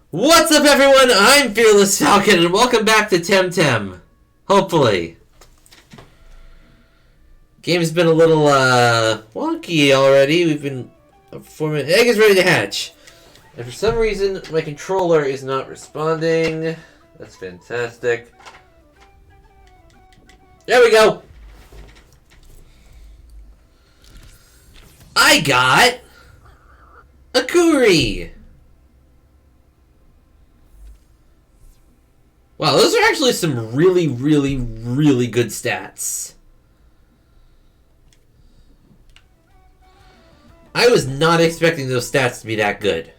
What's up, everyone? I'm Fearless Falcon, and welcome back to Temtem. Hopefully. Game's been a little, wonky already. We've been... Egg is ready to hatch. And for some reason, my controller is not responding. That's fantastic. There we go! I got... a Kuri! Wow, those are actually some really, really, really good stats. I was not expecting those stats to be that good.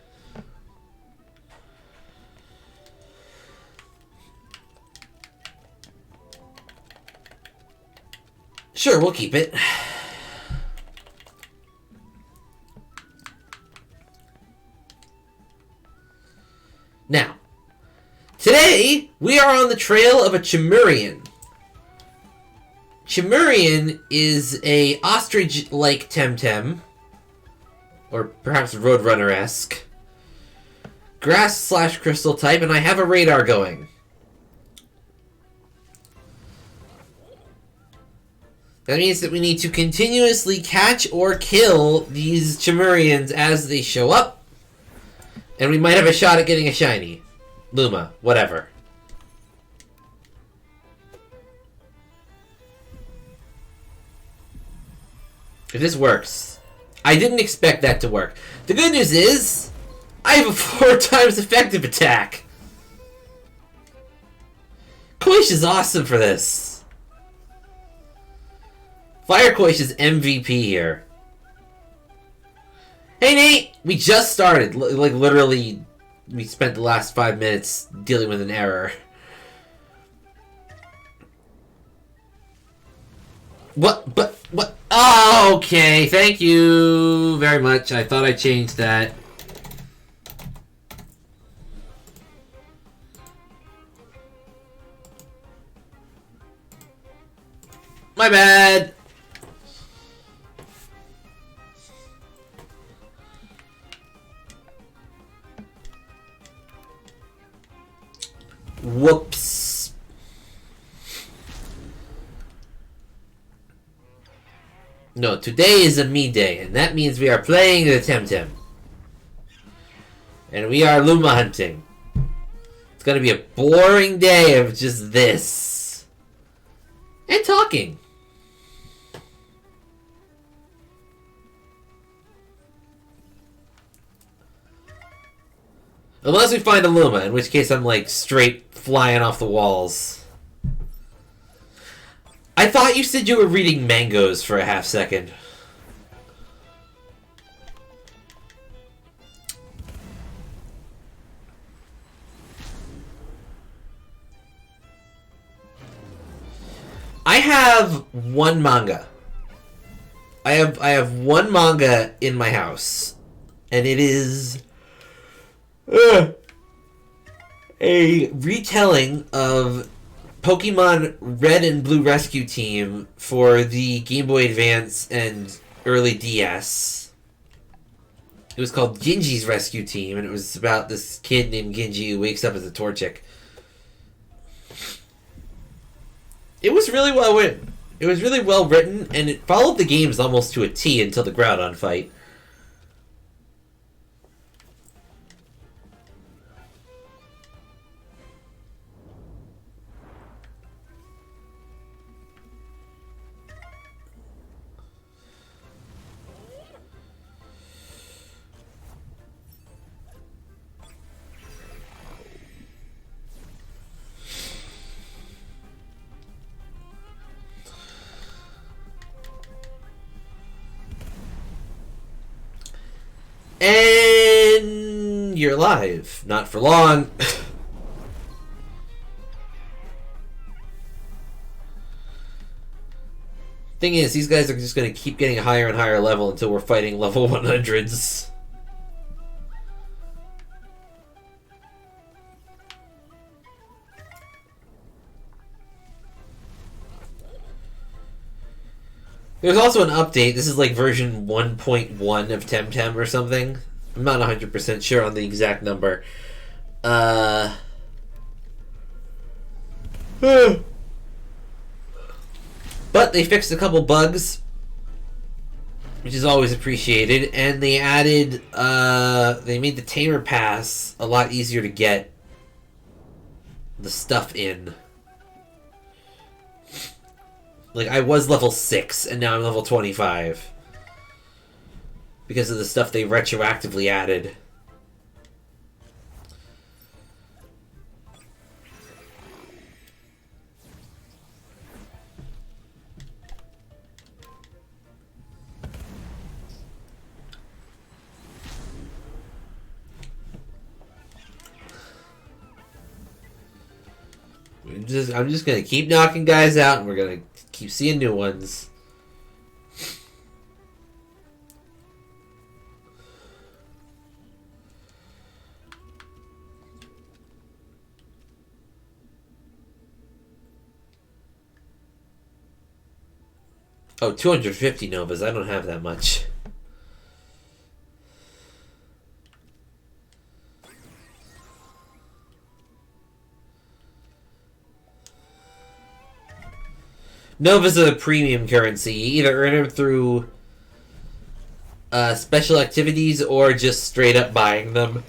Sure, we'll keep it. Now, today, we are on the trail of a Chimerian. Chimerian is a ostrich-like Temtem, or perhaps Roadrunner-esque, grass/crystal type, and I have a radar going. That means that we need to continuously catch or kill these Chimerians as they show up, and we might have a shot at getting a shiny. Luma, whatever. If this works. I didn't expect that to work. The good news is, I have a 4 times effective attack. Koish is awesome for this. Fire Koish is MVP here. Hey Nate! We just started. Like literally... We spent the last 5 minutes dealing with an error. What? But, what? Oh, okay. Thank you very much. I thought I changed that. My bad. Whoops. No, today is a me day, and that means we are playing the Temtem. And we are Luma hunting. It's gonna be a boring day of just this. And talking. Unless we find a Luma, in which case I'm like straight flying off the walls. I thought you said you were reading mangoes for a half second. I have one manga. I have one manga in my house, and it is a retelling of Pokemon Red and Blue Rescue Team for the Game Boy Advance and early DS. It was called Genji's Rescue Team, and it was about this kid named Genji who wakes up as a Torchic. It was really well written. It was really well written, and it followed the games almost to a T until the Groudon fight. And you're live. Not for long. Thing is, these guys are just going to keep getting a higher and higher level until we're fighting level 100s. There's also an update. This is like version 1.1 of Temtem or something. I'm not 100% sure on the exact number. But they fixed a couple bugs, which is always appreciated, and they added, they made the Tamer Pass a lot easier to get the stuff in. Like, I was level 6, and now I'm level 25. Because of the stuff they retroactively added. I'm just gonna keep knocking guys out, and we're gonna keep seeing new ones. Oh, 250 Novas. I don't have that much. Novas are a premium currency. You either earn them through special activities or just straight up buying them.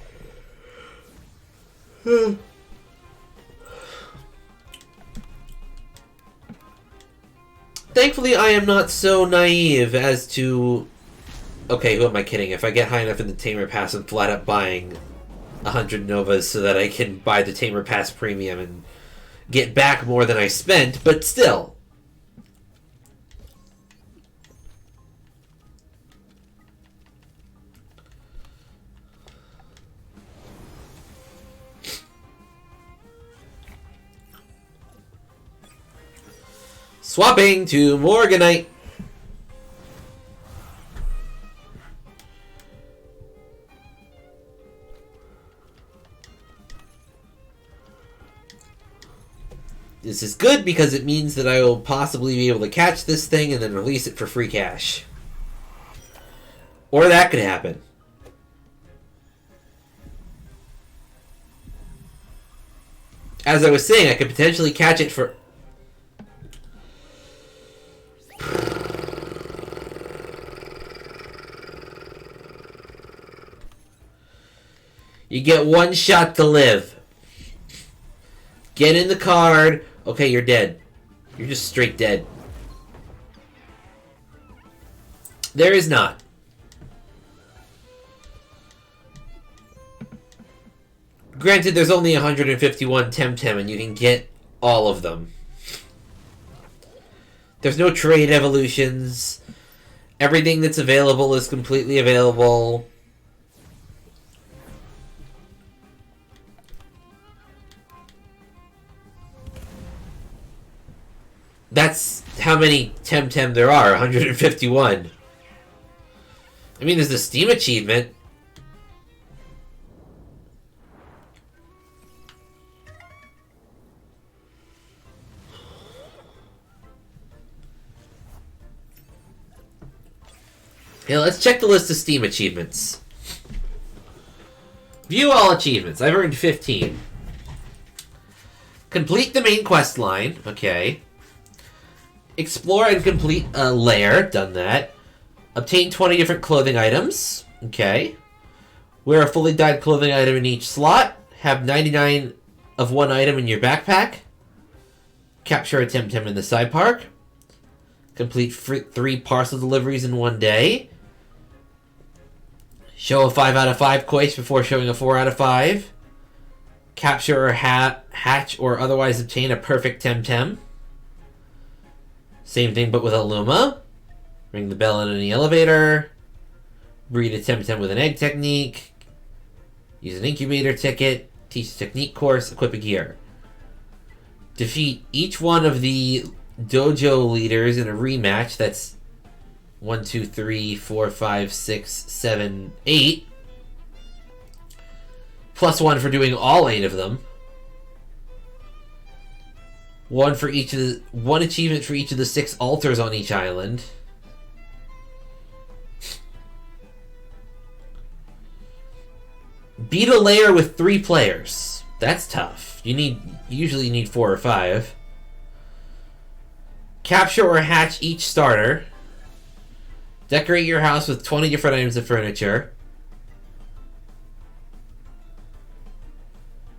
Thankfully, I am not so naive as to... Okay, who am I kidding? If I get high enough in the Tamer Pass, I'm flat up buying 100 Novas so that I can buy the Tamer Pass Premium and get back more than I spent, but still... Swapping to Morganite. This is good because it means that I will possibly be able to catch this thing and then release it for free cash. Or that could happen. As I was saying, I could potentially catch it for... You get one shot to live. Get in the card. Okay, you're dead. You're just straight dead. There is not. Granted, there's only 151 Temtem, and you can get all of them. There's no trade evolutions. Everything that's available is completely available. That's how many Temtem there are, 151. I mean, there's the Steam achievement. Yeah, let's check the list of Steam achievements. View all achievements. I've earned 15. Complete the main quest line. Okay. Explore and complete a lair. Done that. Obtain 20 different clothing items. Okay. Wear a fully dyed clothing item in each slot. Have 99 of one item in your backpack. Capture a Temtem in the side park. Complete 3 parcel deliveries in one day. Show a 5 out of 5 quest before showing a 4 out of 5. Capture or hatch or otherwise obtain a perfect Temtem. Same thing but with a Luma. Ring the bell in any elevator. Breed a Temtem with an egg technique. Use an incubator ticket. Teach a technique course. Equip a gear. Defeat each one of the dojo leaders in a rematch. That's 1, 2, 3, 4, 5, 6, 7, 8. +1 for doing all 8 of them. One achievement for each of the 6 altars on each island. Beat a layer with 3 players. That's tough. You usually need 4 or 5. Capture or hatch each starter. Decorate your house with 20 different items of furniture.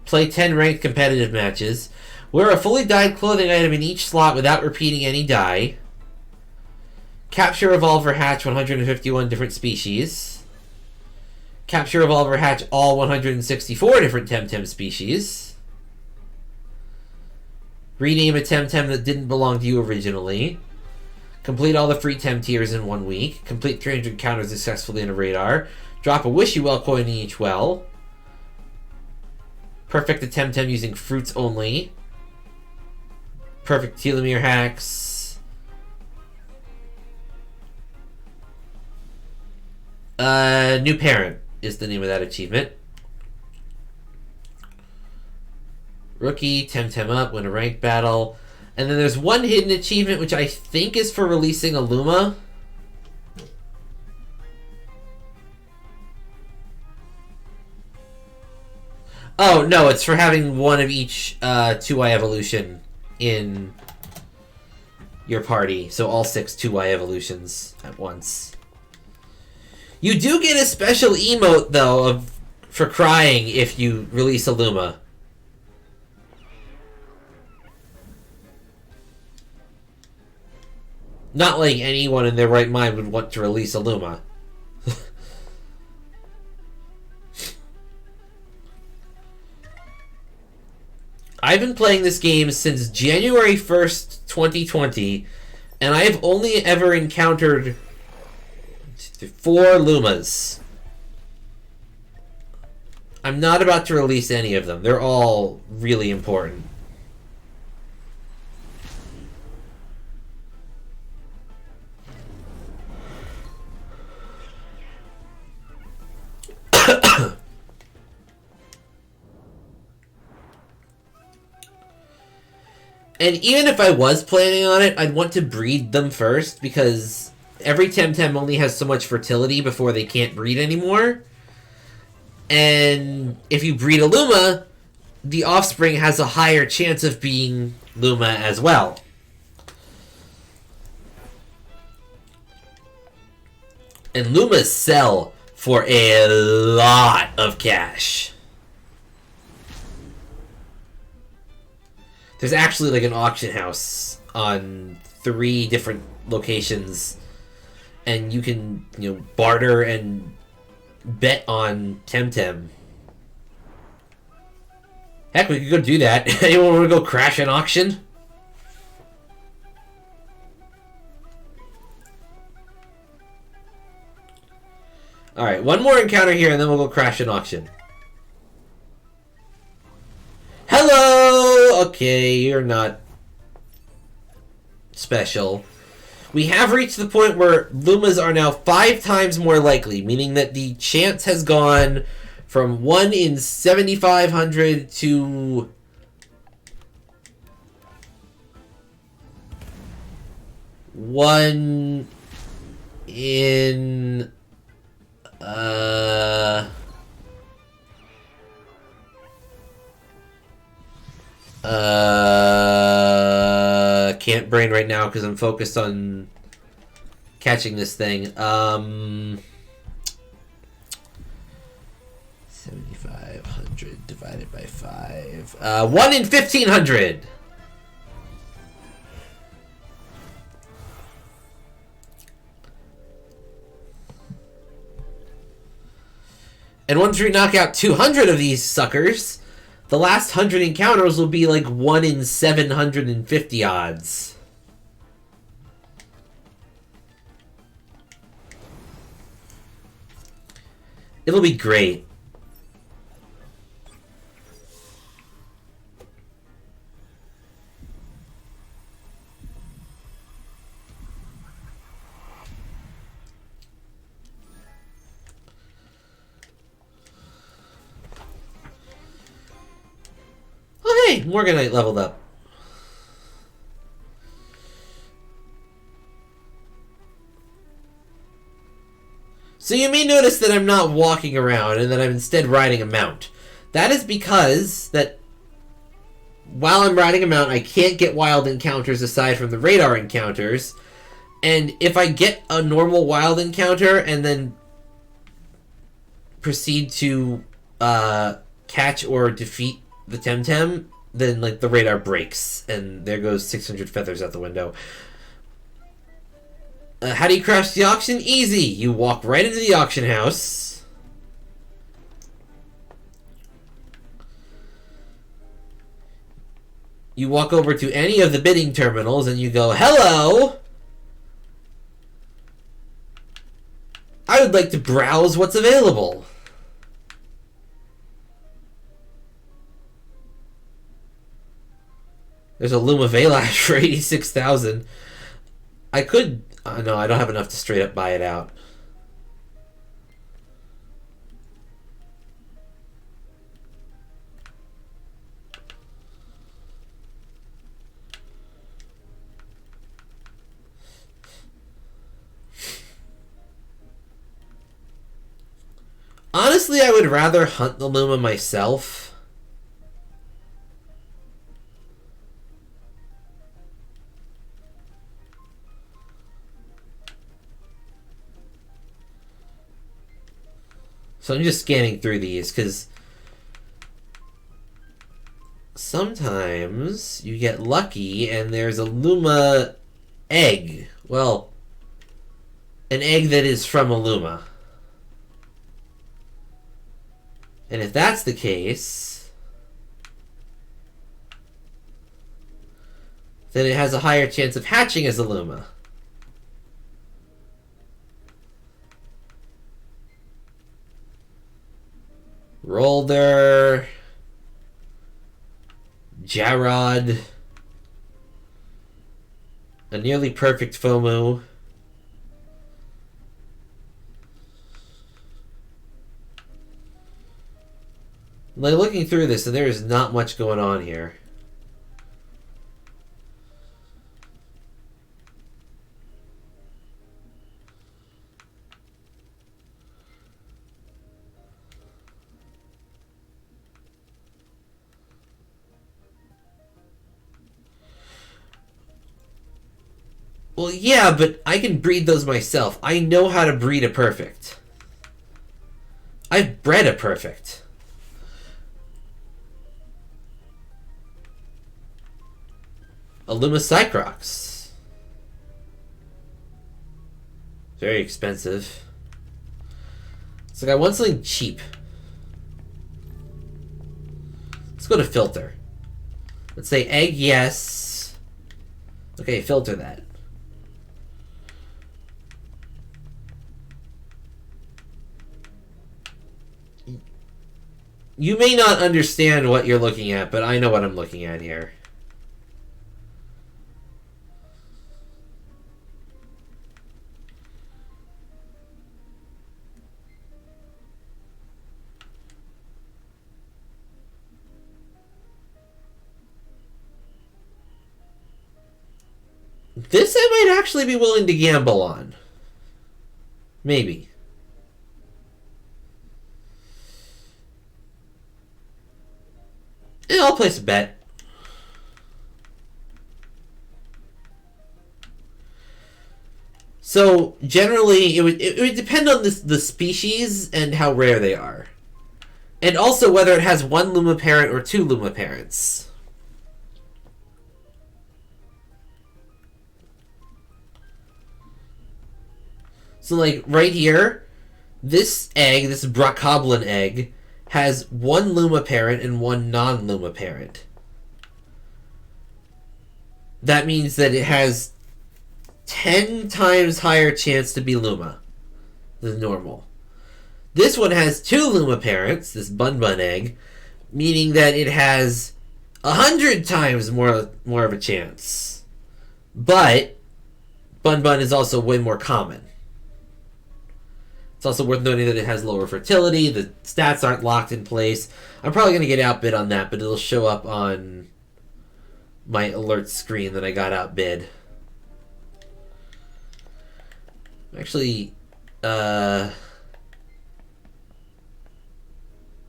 Play 10 ranked competitive matches. Wear a fully dyed clothing item in each slot without repeating any dye. Capture, evolve, or hatch 151 different species. Capture, evolve, or hatch all 164 different Temtem species. Rename a Temtem that didn't belong to you originally. Complete all the free Tem tiers in 1 week. Complete 300 counters successfully in a radar. Drop a Wish You Well coin in each well. Perfect the Temtem using fruits only. Perfect telomere hacks. New Parent is the name of that achievement. Rookie, Temtem up, win a ranked battle. And then there's one hidden achievement, which I think is for releasing a Luma. Oh, no, it's for having one of each 2Y evolution in your party. So all 6 2Y evolutions at once. You do get a special emote, though, for crying if you release a Luma. Not like anyone in their right mind would want to release a Luma. I've been playing this game since January 1st, 2020, and I've only ever encountered 4 Lumas. I'm not about to release any of them. They're all really important. And even if I was planning on it, I'd want to breed them first, because every Temtem only has so much fertility before they can't breed anymore. And if you breed a Luma, the offspring has a higher chance of being Luma as well. And Lumas sell for a lot of cash. There's actually like an auction house on 3 different locations, and you can, barter and bet on Temtem. Heck, we could go do that. Anyone want to go crash an auction? Alright, one more encounter here, and then we'll go crash an auction. Hello! Okay, you're not special. We have reached the point where Lumas are now 5 times more likely, meaning that the chance has gone from 1 in 7,500 to 1 in can't brain right now because I'm focused on catching this thing. 7,500 divided by 5. 1 in 1,500. And once we knock out 200 of these suckers, the last 100 encounters will be like 1 in 750 odds. It'll be great. Oh, hey, Morganite leveled up. So you may notice that I'm not walking around and that I'm instead riding a mount. That is because that while I'm riding a mount, I can't get wild encounters aside from the radar encounters. And if I get a normal wild encounter and then proceed to catch or defeat the Temtem, then like the radar breaks and there goes 600 feathers out the window. How do you crash the auction? Easy. You walk right into the auction house. You walk over to any of the bidding terminals and you go, "Hello! I would like to browse what's available." There's a Luma Velash for 86,000. I could... no, I don't have enough to straight up buy it out. Honestly, I would rather hunt the Luma myself. So I'm just scanning through these, because sometimes you get lucky and there's a Luma egg. Well, an egg that is from a Luma. And if that's the case, then it has a higher chance of hatching as a Luma. Rolder, Jarrod, a nearly perfect FOMO. Like, looking through this, and there is not much going on here. Well, yeah, but I can breed those myself. I know how to breed a perfect. I've bred a perfect. A Luma Cycrox. Very expensive. It's like I want something cheap. Let's go to filter. Let's say egg, yes. Okay, filter that. You may not understand what you're looking at, but I know what I'm looking at here. This I might actually be willing to gamble on. Maybe. Yeah, I'll place a bet. So generally, it would depend on the species and how rare they are, and also whether it has one Luma parent or two Luma parents. So like right here, this egg, this Brockhoblin egg, has one Luma parent and one non-Luma parent. That means that it has 10 times higher chance to be Luma than normal. This one has two Luma parents, this Bun egg, meaning that it has 100 times more of a chance. But Bun is also way more common. It's also worth noting that it has lower fertility. The stats aren't locked in place. I'm probably going to get outbid on that, but it'll show up on my alert screen that I got outbid. Actually,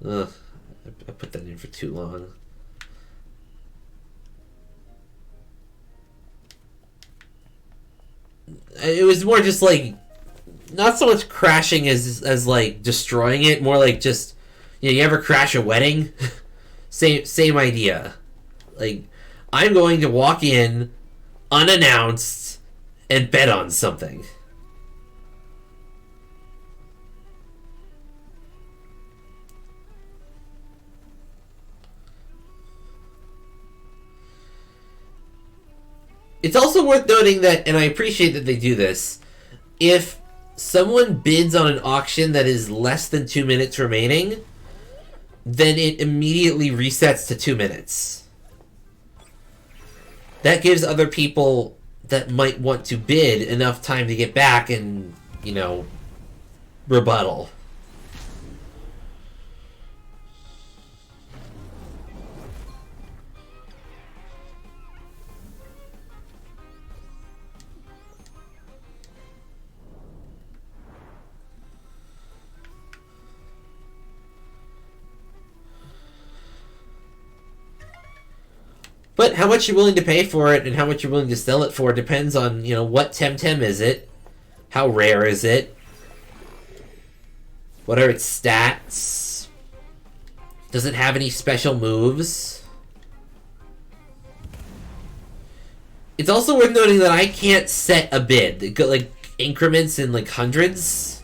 Ugh, I put that in for too long. It was more just like, not so much crashing as like destroying it, more like just, you ever crash a wedding? Same idea. Like, I'm going to walk in unannounced and bet on something. It's also worth noting that, and I appreciate that they do this, if someone bids on an auction that is less than 2 minutes remaining, then it immediately resets to 2 minutes. That gives other people that might want to bid enough time to get back and, rebuttal. But how much you're willing to pay for it and how much you're willing to sell it for depends on, what Temtem is it? How rare is it? What are its stats? Does it have any special moves? It's also worth noting that I can't set a bid. It got, like, increments in, like, hundreds.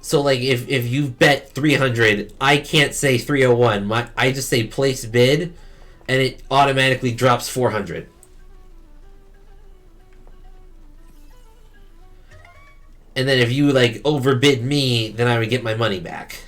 So, like, if you've bet 300, I can't say 301. I just say place bid, and it automatically drops 400. And then if you, like, overbid me, then I would get my money back.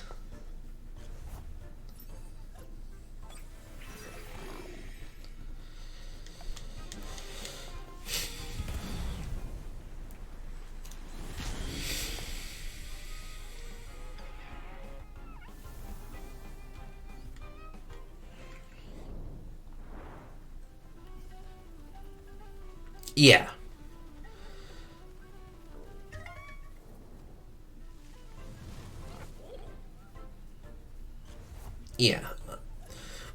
Yeah. Yeah.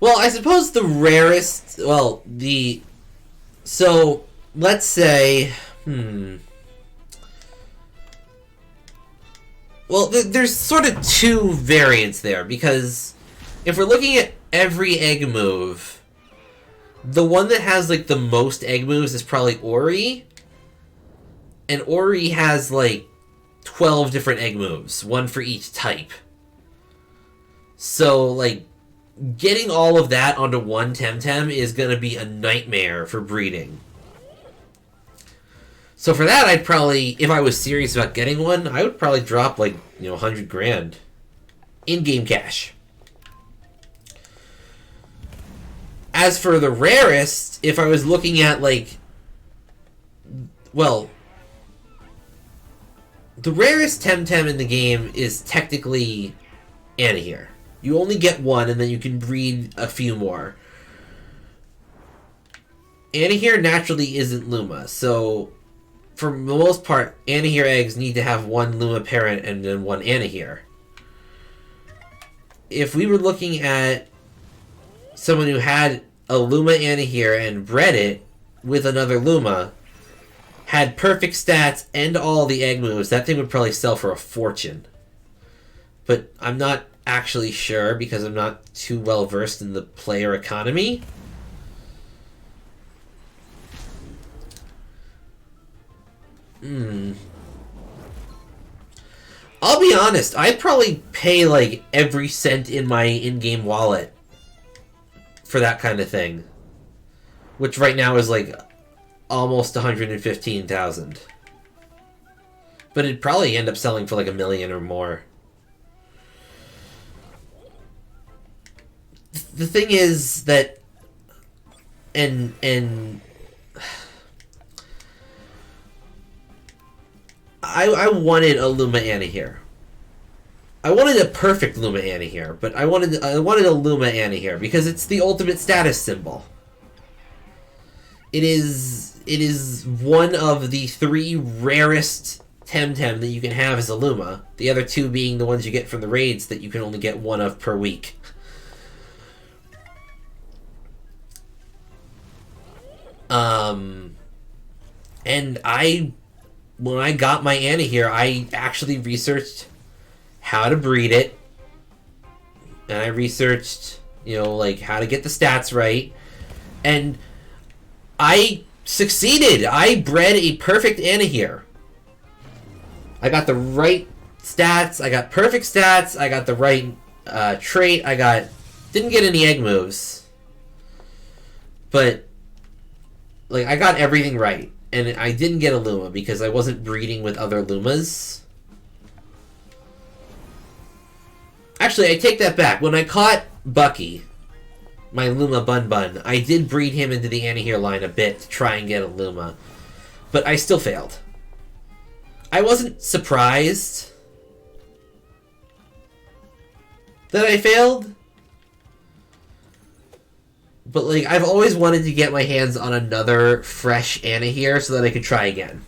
Well, I suppose the rarest... Well, the... So, let's say... Well, there's sort of two variants there, because if we're looking at every egg move, the one that has, like, the most egg moves is probably Ori. And Ori has, like, 12 different egg moves, one for each type. So, like, getting all of that onto one Temtem is going to be a nightmare for breeding. So for that, I'd probably, if I was serious about getting one, I would probably drop, like, 100 grand. In-game cash. As for the rarest, if I was looking at, like... Well... The rarest Temtem in the game is technically Anahir. You only get one, and then you can breed a few more. Anahir naturally isn't Luma, so... For the most part, Anahir eggs need to have one Luma parent and then one Anahir. If we were looking at someone who had a Luma Anahir and bred it with another Luma, had perfect stats and all the egg moves, that thing would probably sell for a fortune. But I'm not actually sure because I'm not too well versed in the player economy. I'll be honest, I'd probably pay like every cent in my in-game wallet for that kind of thing. Which right now is like almost 115,000. But it'd probably end up selling for like $1 million or more. The thing is that and I wanted a Luma Anahir. I wanted a perfect Luma Anahir, but I wanted a Luma Anahir because it's the ultimate status symbol. It is one of the 3 rarest Temtem that you can have as a Luma. The other two being the ones you get from the raids that you can only get one of per week. And when I got my Anna here, I actually researched how to breed it. And I researched, like how to get the stats right. And I succeeded. I bred a perfect Anna here. I got the right stats. I got perfect stats. I got the right trait. Didn't get any egg moves. But, like, I got everything right. And I didn't get a Luma because I wasn't breeding with other Lumas. Actually, I take that back. When I caught Bucky, my Luma Bun Bun, I did breed him into the Anahir line a bit to try and get a Luma. But I still failed. I wasn't surprised that I failed. But, like, I've always wanted to get my hands on another fresh Anahir so that I could try again.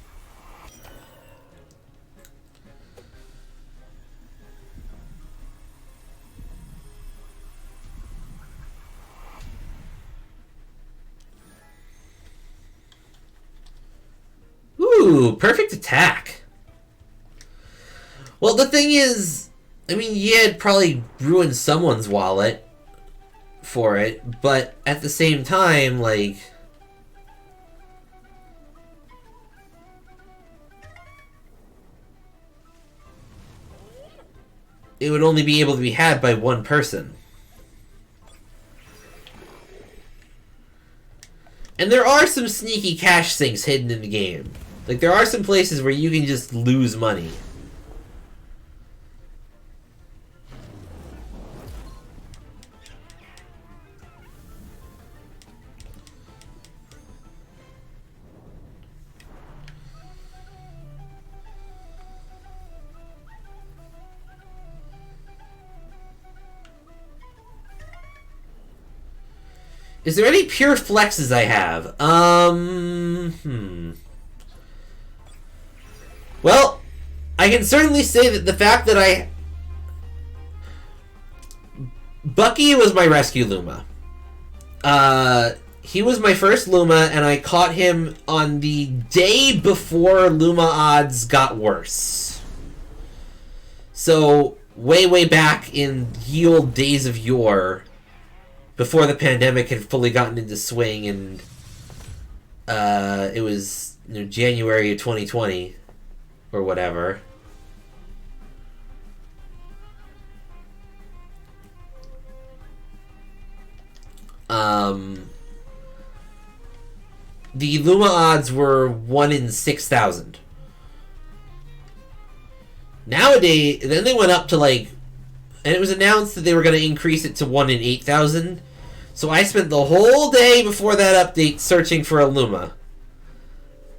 Ooh, perfect attack. Well, the thing is, I mean, yeah, it'd probably ruin someone's wallet for it, but at the same time, like, it would only be able to be had by one person. And there are some sneaky cash sinks hidden in the game. Like, there are some places where you can just lose money. Is there any pure flexes I have? Well, I can certainly say that the fact that Bucky was my rescue Luma. He was my first Luma, and I caught him on the day before Luma odds got worse. So, way back in ye old days of yore, before the pandemic had fully gotten into swing, and it was January of 2020 or whatever. The Luma odds were 1 in 6,000. Nowadays, then they went up to and it was announced that they were going to increase it to 1 in 8,000. So I spent the whole day before that update searching for a Luma.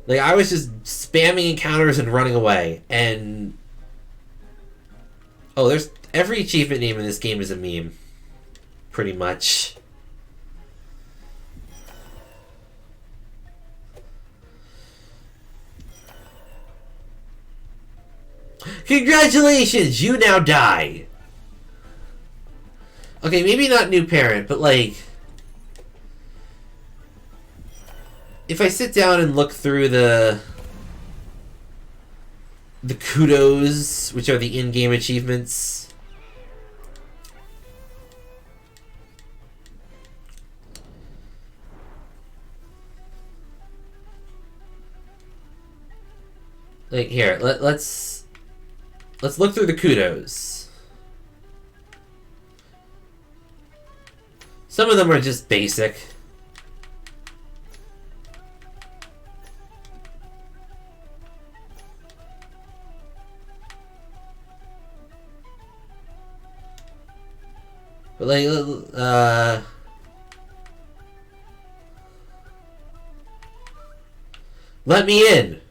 Like, I was just spamming encounters and running away. And there's every achievement name in this game is a meme, pretty much. Congratulations, you now die. Okay, maybe not new parent, but if I sit down and look through the kudos, which are the in-game achievements, here, let's look through the kudos. Some of them are just basic. But let me in.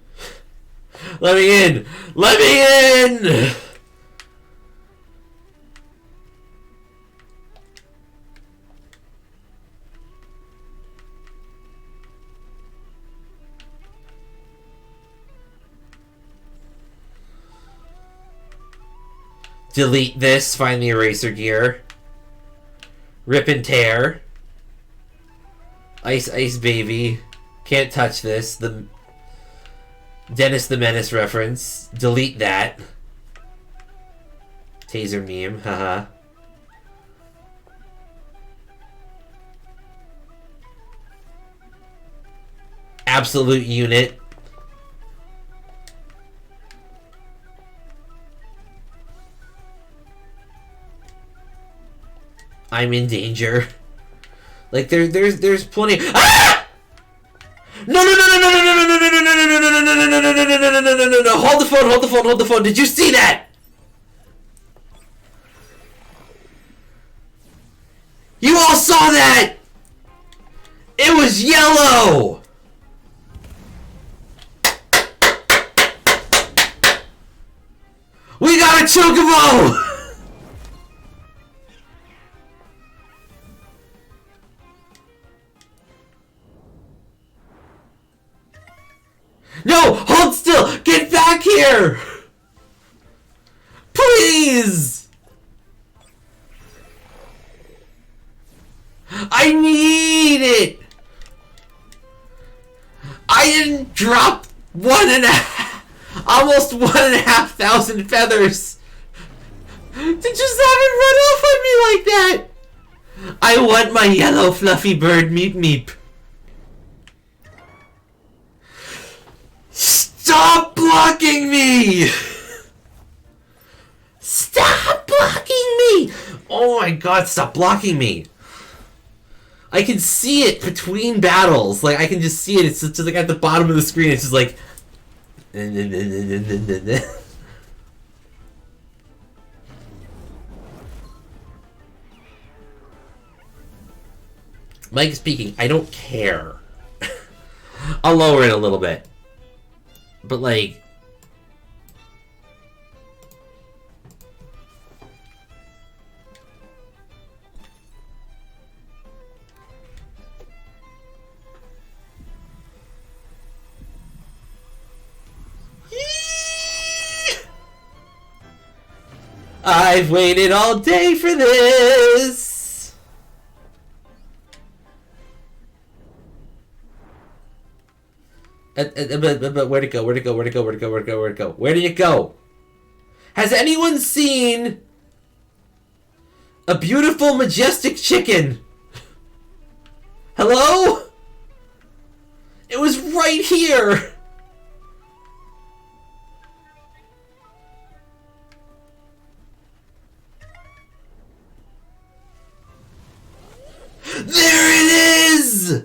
Let me in. Let me in. Delete this, find the eraser gear. Rip and tear. Ice Ice Baby. Can't touch this. The Dennis the Menace reference. Delete that. Taser meme, haha. Absolute unit. I'm in danger. Like there's plenty. Ah! No! Hold the phone. Did you see that? You all saw that! It was yellow! We got a Chocobo! No! Hold still! Get back here! Please! I need it! I didn't drop almost 1,500 feathers to just have it run off on me like that! I want my yellow fluffy bird meep meep. Stop blocking me! Stop blocking me! Oh my god, stop blocking me! I can see it between battles. Like, I can just see it. It's just like at the bottom of the screen. It's just like... Mike speaking. I don't care. I'll lower it a little bit. But, like... I've waited all day for this! But where'd it go? Where'd it go? Where'd it go? Where'd it go? Where'd it go? Where'd it go? Where did it go? Has anyone seen a beautiful, majestic chicken? Hello? It was right here! There it is!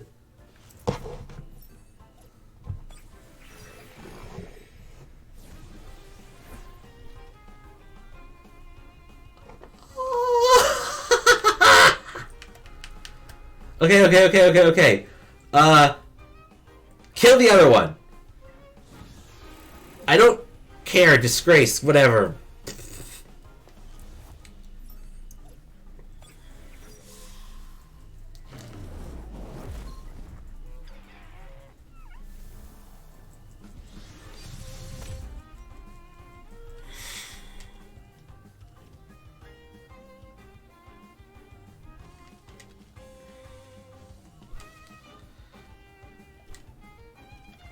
Okay. Kill the other one. I don't care, disgrace, whatever.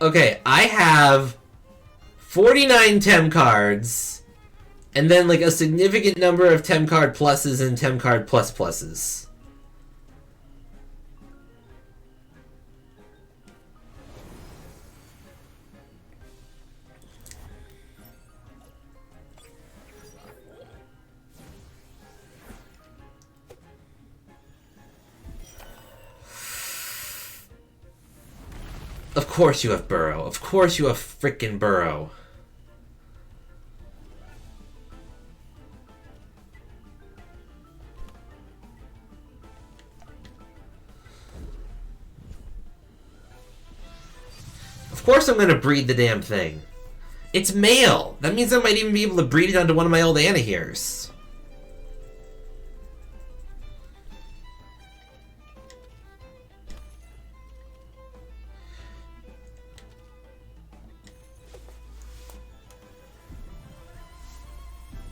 Okay, I have 49 Tem cards, and then like a significant number of Tem card pluses and Tem card plus pluses. Of course you have Burrow. Of course you have frickin' Burrow. Of course I'm gonna breed the damn thing. It's male. That means I might even be able to breed it onto one of my old Anahears.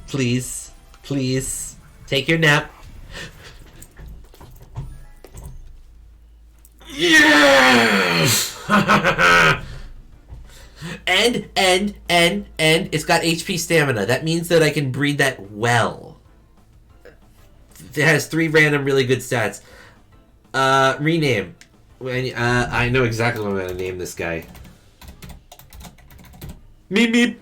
Please. Please. Take your nap. Yes! and it's got HP stamina. That means that I can breed that well. It has 3 random really good stats. Rename. I know exactly what I'm gonna name this guy. Meep meep.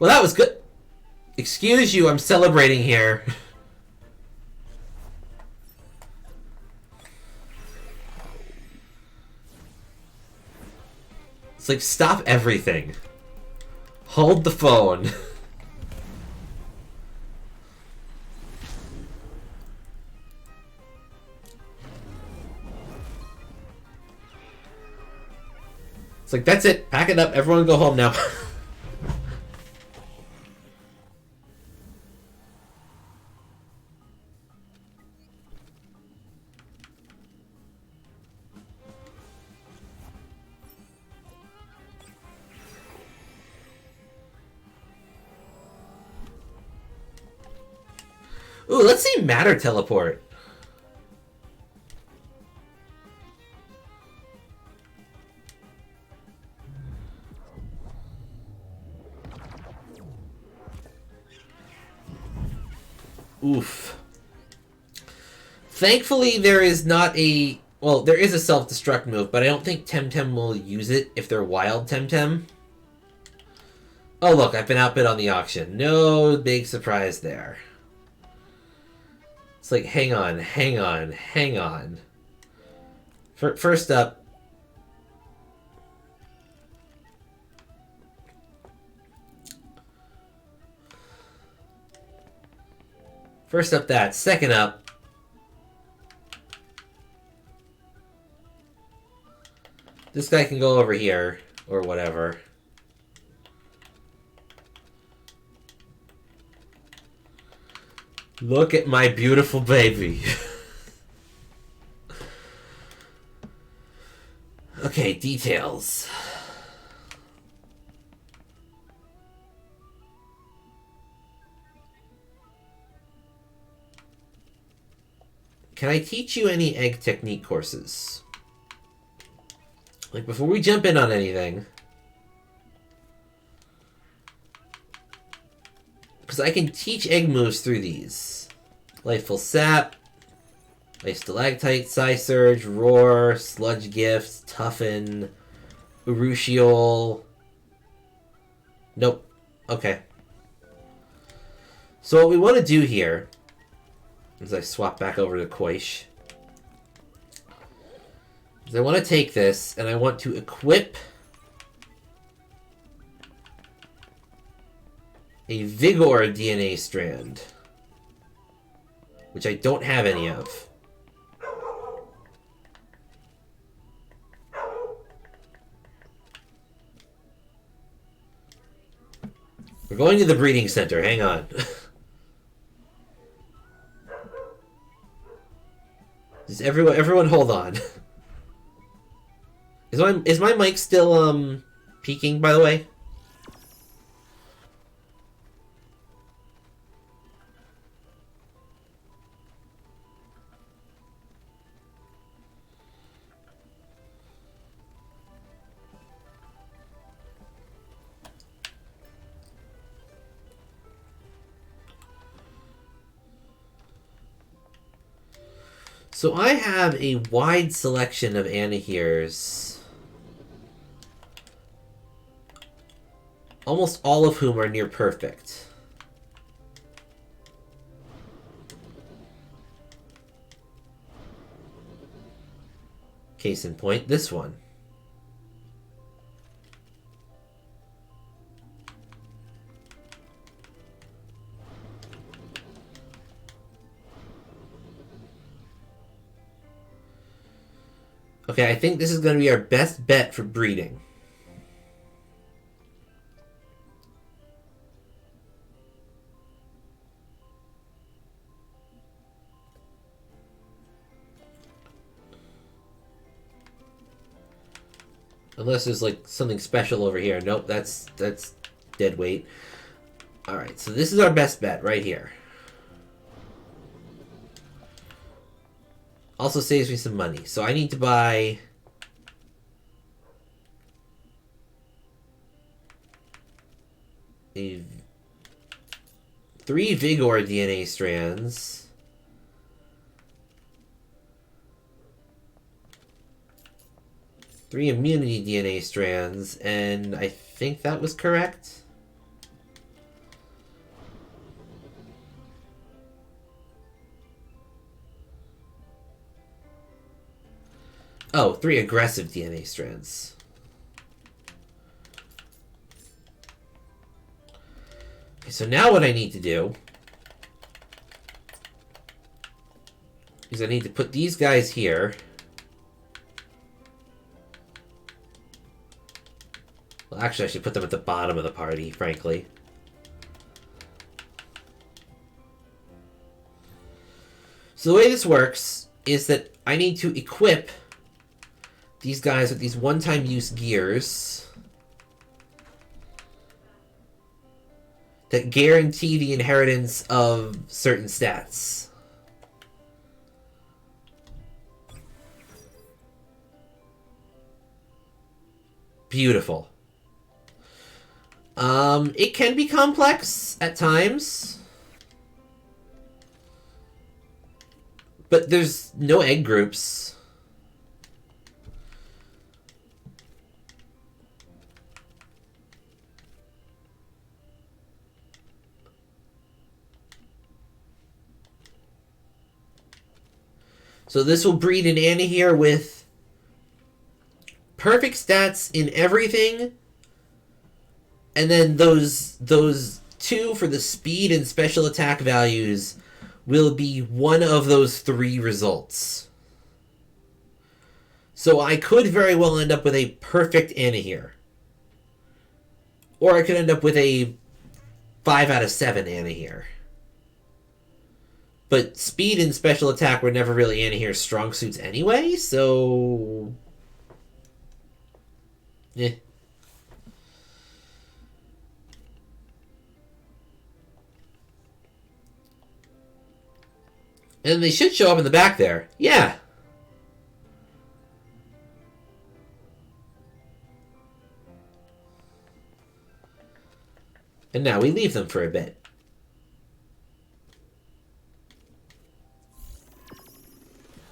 Well, that was good. Excuse you, I'm celebrating here. It's like, stop everything. Hold the phone. It's like, that's it. Pack it up. Everyone go home now. Ooh, let's see Matter Teleport. Oof. Thankfully, there is not a... Well, there is a self-destruct move, but I don't think Temtem will use it if they're wild Temtem. Oh, look, I've been outbid on the auction. No big surprise there. It's like, hang on. First up... First up that. Second up... This guy can go over here, or whatever. Look at my beautiful baby. Okay, details. Can I teach you any egg technique courses? Like, before we jump in on anything. Because I can teach egg moves through these. Lifeful Sap. Life Stalactite, Psy Surge, Roar, Sludge Gift, Toughen, Urushiol. Nope. Okay. So what we want to do here, as I swap back over to Koish, is I want to take this and I want to equip a Vigor DNA strand, which I don't have any of. We're going to the breeding center. Hang on. Just everyone hold on. Is my mic still peaking, by the way? So I have a wide selection of Anaheers, almost all of whom are near perfect. Case in point, this one. Okay, I think this is going to be our best bet for breeding. Unless there's like something special over here. Nope, that's dead weight. Alright, so this is our best bet right here. Also saves me some money. So I need to buy... a 3 Vigor DNA strands. 3 immunity DNA strands, and I think that was correct. Oh, 3 aggressive DNA strands. Okay, so now what I need to do is I need to put these guys here. Well, actually, I should put them at the bottom of the party, frankly. So the way this works is that I need to equip these guys with these one-time use gears that guarantee the inheritance of certain stats. Beautiful. It can be complex at times, but there's no egg groups. So this will breed an Anna here with perfect stats in everything. And then those 2 for the speed and special attack values will be one of those 3 results. So I could very well end up with a perfect Anna here. Or I could end up with a 5 out of 7 Anna here. But speed and special attack were never really Anna here's strong suits anyway, so... eh. And they should show up in the back there. Yeah. And now we leave them for a bit.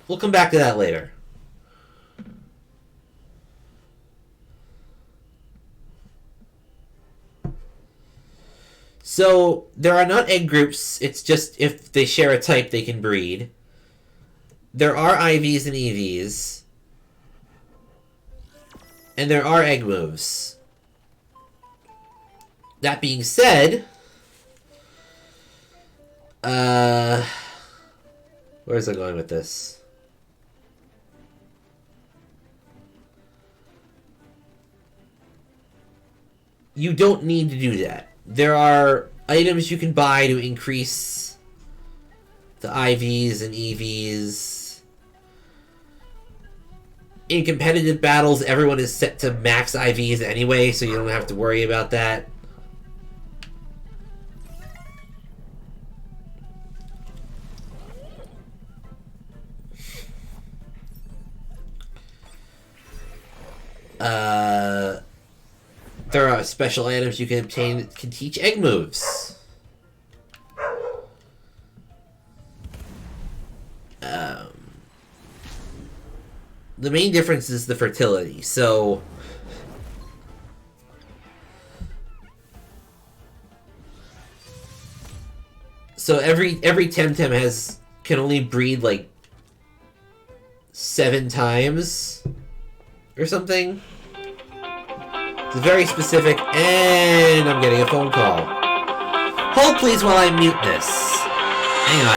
We'll come back to that later. So, there are not egg groups. It's just if they share a type, they can breed. There are IVs and EVs. And there are egg moves. That being said... where's I going with this? You don't need to do that. There are items you can buy to increase the IVs and EVs. In competitive battles, everyone is set to max IVs anyway, so you don't have to worry about that. There are special items you can obtain that can teach egg moves. The main difference is the fertility, so... So every Temtem can only breed like 7 times or something. It's very specific, and I'm getting a phone call. Hold please while I mute this. Hang on.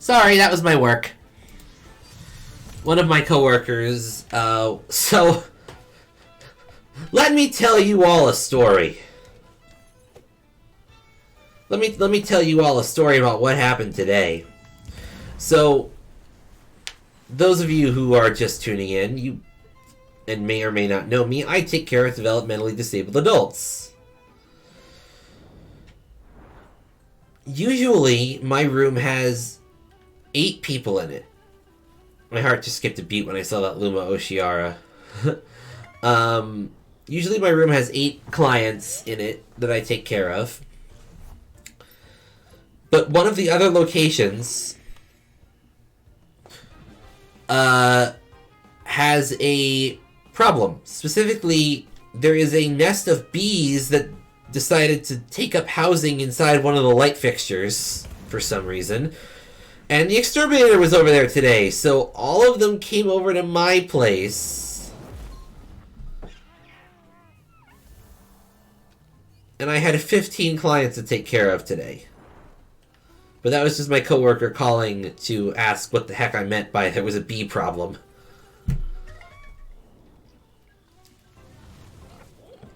Sorry, that was my work. One of my coworkers, so... Let me tell you all a story. Let me tell you all a story about what happened today. So, those of you who are just tuning in, you and may or may not know me, I take care of developmentally disabled adults. Usually, my room has 8 people in it. My heart just skipped a beat when I saw that Luma Oshiara. Usually my room has 8 clients in it that I take care of. But one of the other locations has a problem. Specifically, there is a nest of bees that decided to take up housing inside one of the light fixtures for some reason. And the exterminator was over there today, so all of them came over to my place. And I had 15 clients to take care of today. But that was just my coworker calling to ask what the heck I meant by there was a bee problem.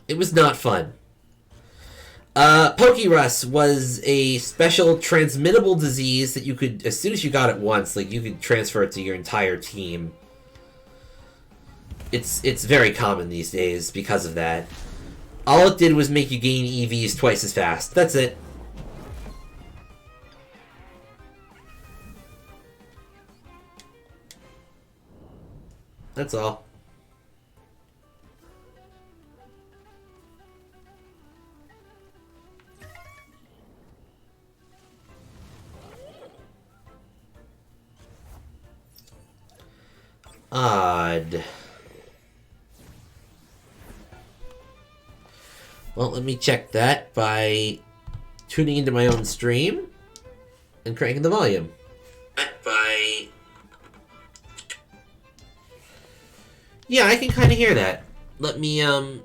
It was not fun. Pokérus was a special transmittable disease that you could, as soon as you got it once, like, you could transfer it to your entire team. It's very common these days because of that. All it did was make you gain EVs twice as fast. That's it. That's all. Odd. Well, let me check that by tuning into my own stream and cranking the volume. Yeah, I can kind of hear that. Let me alter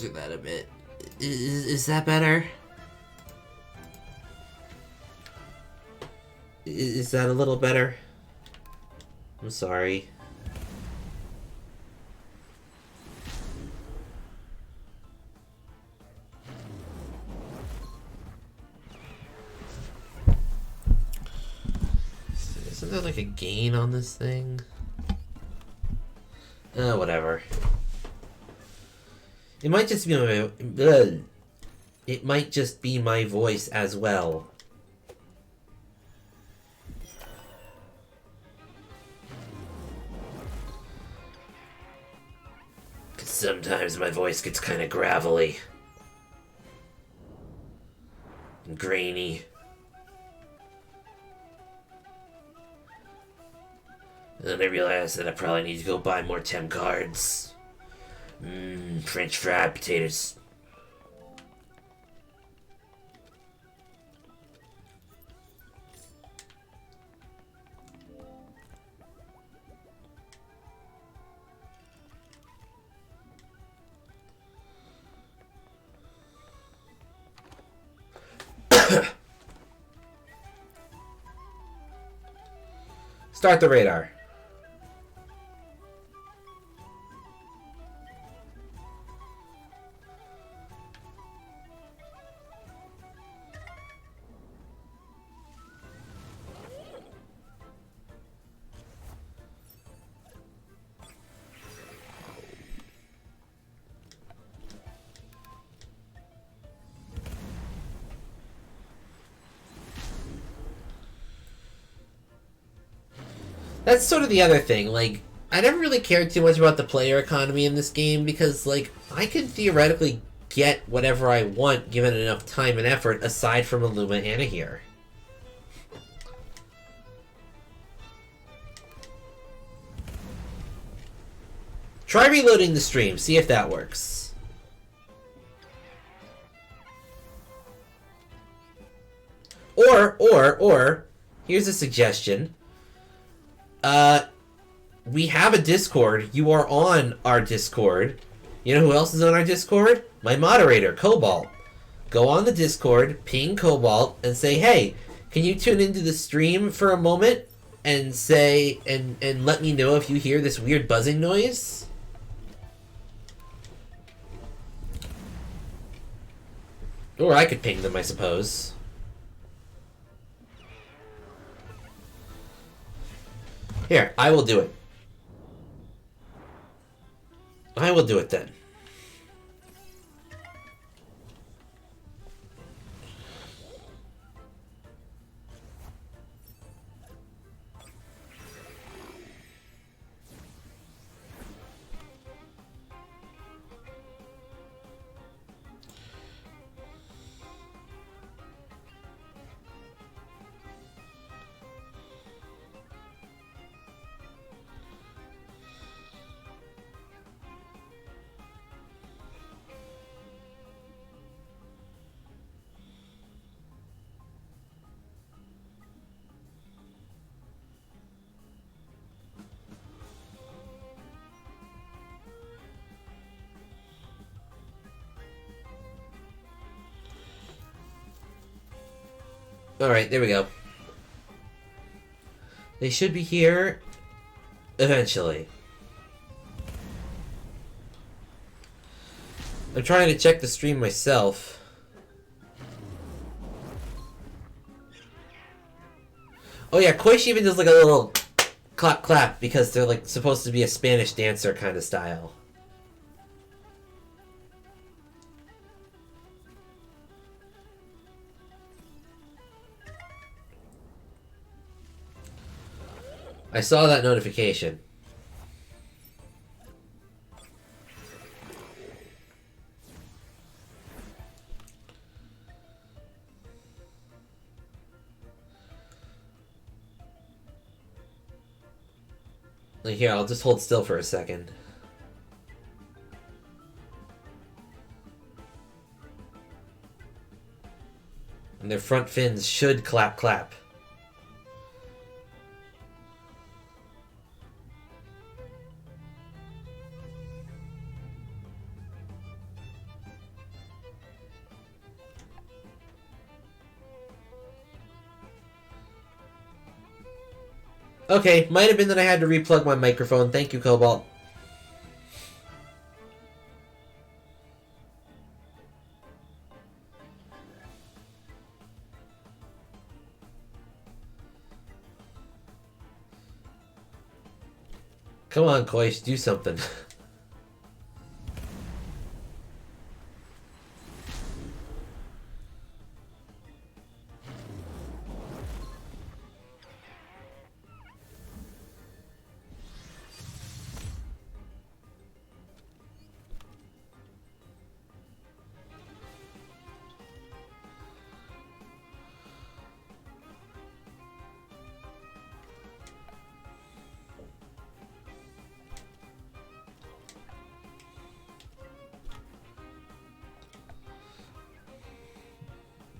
that a bit. Is that better? Is that a little better? I'm sorry. Isn't there like a gain on this thing? Whatever. It might just be my... It might just be my voice as well. Sometimes my voice gets kind of gravelly and grainy. And then I realized that I probably need to go buy more Tem cards. French fried potatoes. Start the radar. That's sort of the other thing, like, I never really cared too much about the player economy in this game because, like, I could theoretically get whatever I want given enough time and effort aside from a Luma Anahir. Try reloading the stream, see if that works. Or, here's a suggestion. We have a Discord. You are on our Discord. You know who else is on our Discord? My moderator, Cobalt. Go on the Discord, ping Cobalt, and say, hey, Can you tune into the stream for a moment and say and let me know if you hear this weird buzzing noise? Or I could ping them, I suppose. Here, I will do it. I will do it then. Alright, there we go. They should be here eventually. I'm trying to check the stream myself. Oh yeah, Koichi even does like a little clap clap because they're like supposed to be a Spanish dancer kind of style. I saw that notification. Like here, I'll just hold still for a second. And their front fins should clap clap. Okay, might have been that I had to replug my microphone. Thank you, Cobalt. Come on, Koish, do something.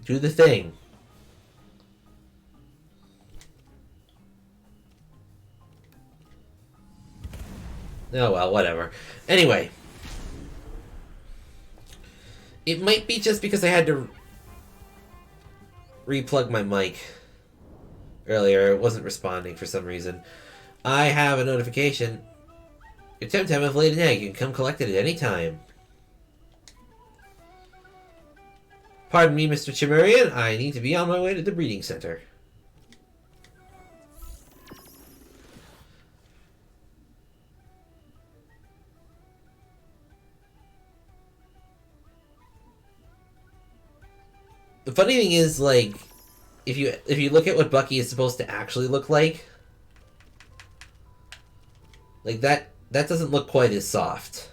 Do the thing. Oh well, whatever. Anyway. It might be just because I had to replug my mic earlier. It wasn't responding for some reason. I have a notification. Your Temtem have laid an egg. You can come collect it at any time. Pardon me, Mr. Chimerian. I need to be on my way to the breeding center. The funny thing is, like, if you look at what Bucky is supposed to actually look like that doesn't look quite as soft.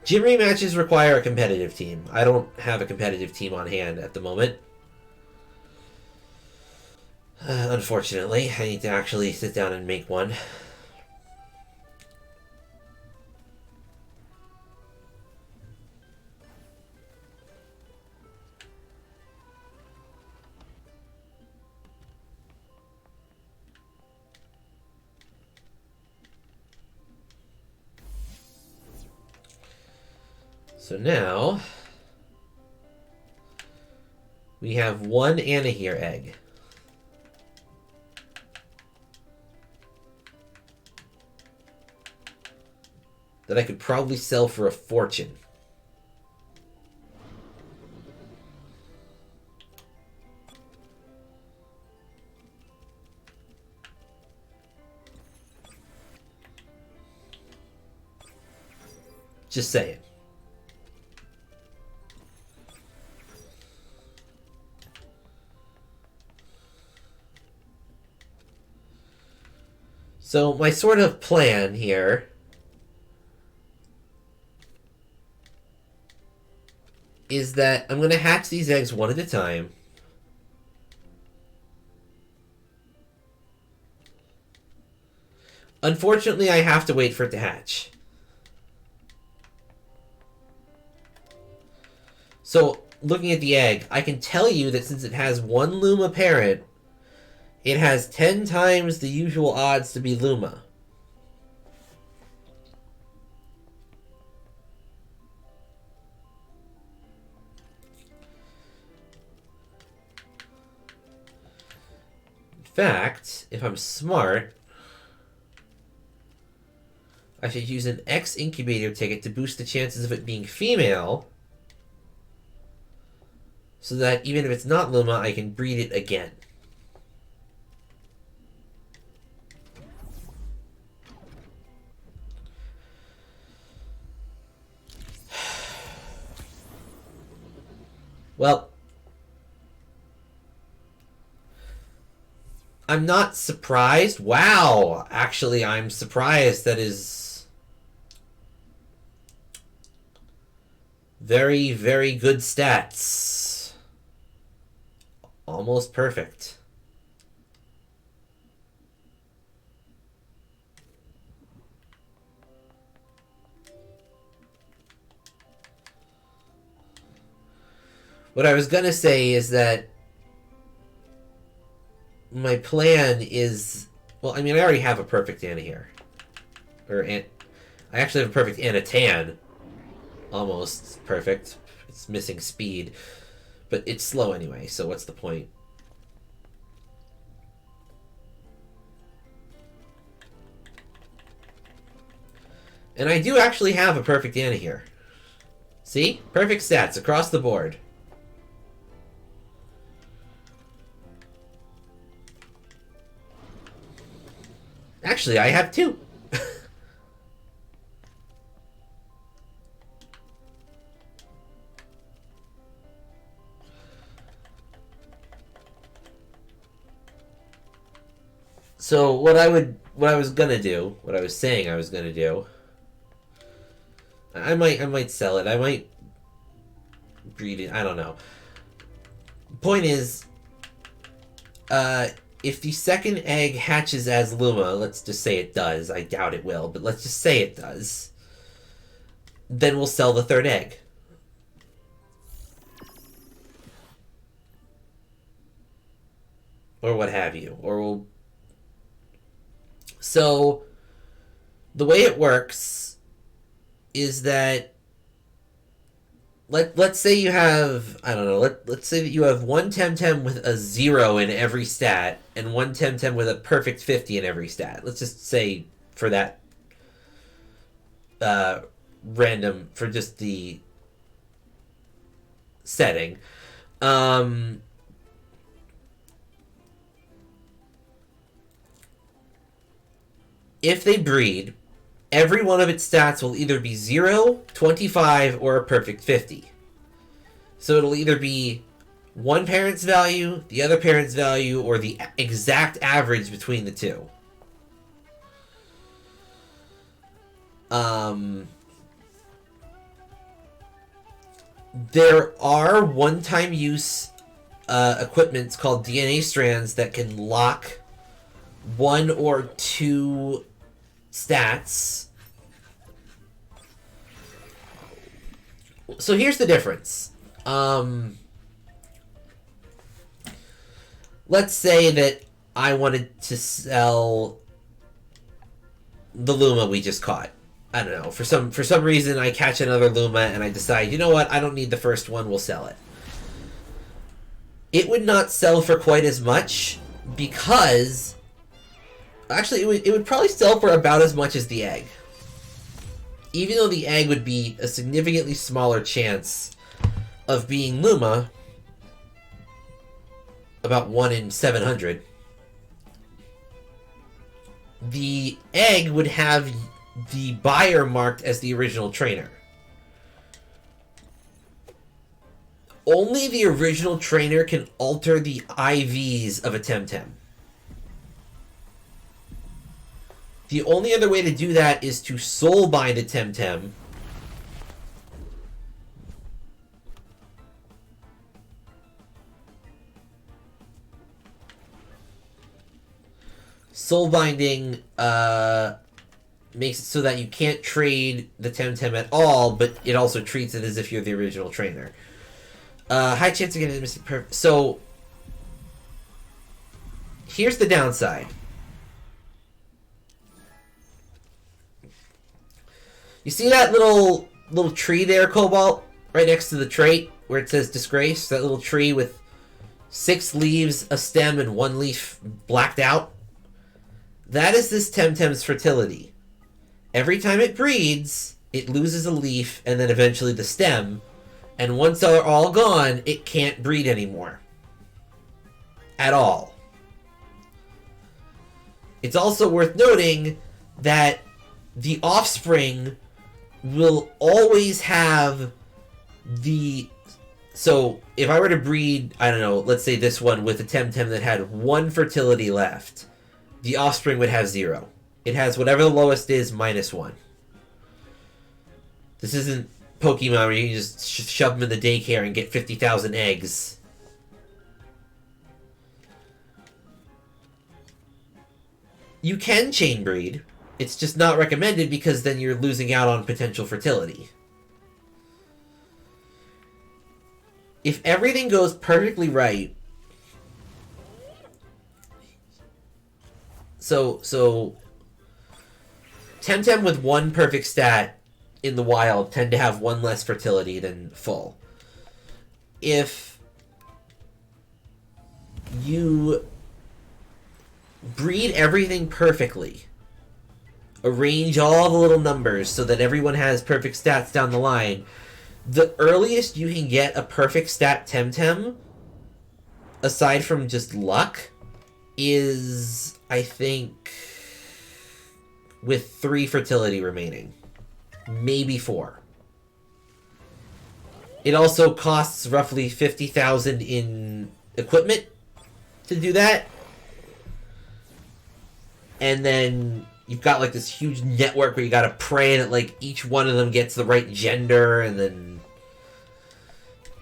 Gym rematches require a competitive team. I don't have a competitive team on hand at the moment. Unfortunately, I need to actually sit down and make one. So now we have one Anahir egg. That I could probably sell for a fortune. Just saying. So my sort of plan here is that I'm going to hatch these eggs one at a time. Unfortunately, I have to wait for it to hatch. So, looking at the egg, I can tell you that since it has one Luma parent, it has 10 times the usual odds to be Luma. In fact, if I'm smart, I should use an X incubator ticket to boost the chances of it being female, so that even if it's not Luma, I can breed it again. Well, I'm not surprised. Wow, actually, I'm surprised. That is very, very good stats. Almost perfect. What I was gonna say is that my plan is... Well, I mean, I already have a perfect Anna here. I actually have a perfect Anatan. Almost perfect. It's missing speed. But it's slow anyway, so what's the point? And I do actually have a perfect Anna here. See? Perfect stats across the board. Actually, I have two. So what I was saying I was gonna do, I might sell it. I might breed it. I don't know. Point is, if the second egg hatches as Luma, let's just say it does. I doubt it will, but let's just say it does. Then we'll sell the third egg. Or what have you. Or we'll... So, the way it works is that... Let's say you have, I don't know, let's say that you have one Temtem with a 0 in every stat and one Temtem with a perfect 50 in every stat. Let's just say for that random, for just the setting. If they breed, every one of its stats will either be 0, 25, or a perfect 50. So it'll either be one parent's value, the other parent's value, or the exact average between the two. There are one-time use equipments called DNA strands that can lock one or two stats. So here's the difference. Let's say that I wanted to sell the Luma we just caught. I don't know, for some reason I catch another Luma and I decide, you know what, I don't need the first one, we'll sell it. It would not sell for quite as much because actually it would probably sell for about as much as the egg. Even though the egg would be a significantly smaller chance of being Luma, about 1 in 700, the egg would have the buyer marked as the original trainer. Only the original trainer can alter the IVs of a Temtem. The only other way to do that is to soul bind a Temtem. Soul binding makes it so that you can't trade the Temtem at all, but it also treats it as if you're the original trainer. High chance of getting a missing perfect. So here's the downside. You see that little tree there, Cobalt, right next to the trait where it says disgrace? That little tree with 6 leaves, a stem, and 1 leaf blacked out? That is this Temtem's fertility. Every time it breeds, it loses a leaf and then eventually the stem. And once they're all gone, it can't breed anymore. At all. It's also worth noting that the offspring will always have the... So, if I were to breed, I don't know, let's say this one with a Temtem that had 1 fertility left, the offspring would have 0. It has whatever the lowest is minus 1. This isn't Pokemon where you can just shove them in the daycare and get 50,000 eggs. You can chain breed. It's just not recommended because then you're losing out on potential fertility. If everything goes perfectly right, so Temtem with 1 perfect stat in the wild tend to have 1 less fertility than full. If you breed everything perfectly, arrange all the little numbers so that everyone has perfect stats down the line, the earliest you can get a perfect stat Temtem, aside from just luck, is, I think, with 3 fertility remaining. Maybe 4. It also costs roughly 50,000 in equipment to do that. And then you've got like this huge network where you gotta pray that like each one of them gets the right gender, and then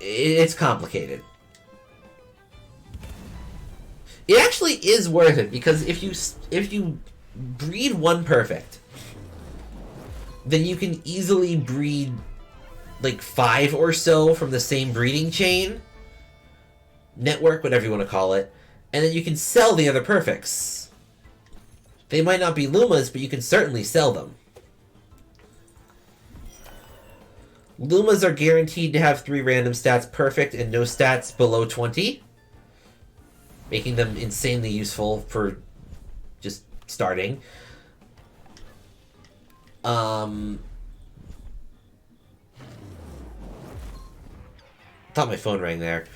it's complicated. It actually is worth it because if you breed 1 perfect, then you can easily breed like 5 or so from the same breeding chain, network, whatever you want to call it, and then you can sell the other perfects. They might not be Lumas, but you can certainly sell them. Lumas are guaranteed to have 3 random stats perfect and no stats below 20, making them insanely useful for just starting. Thought my phone rang there.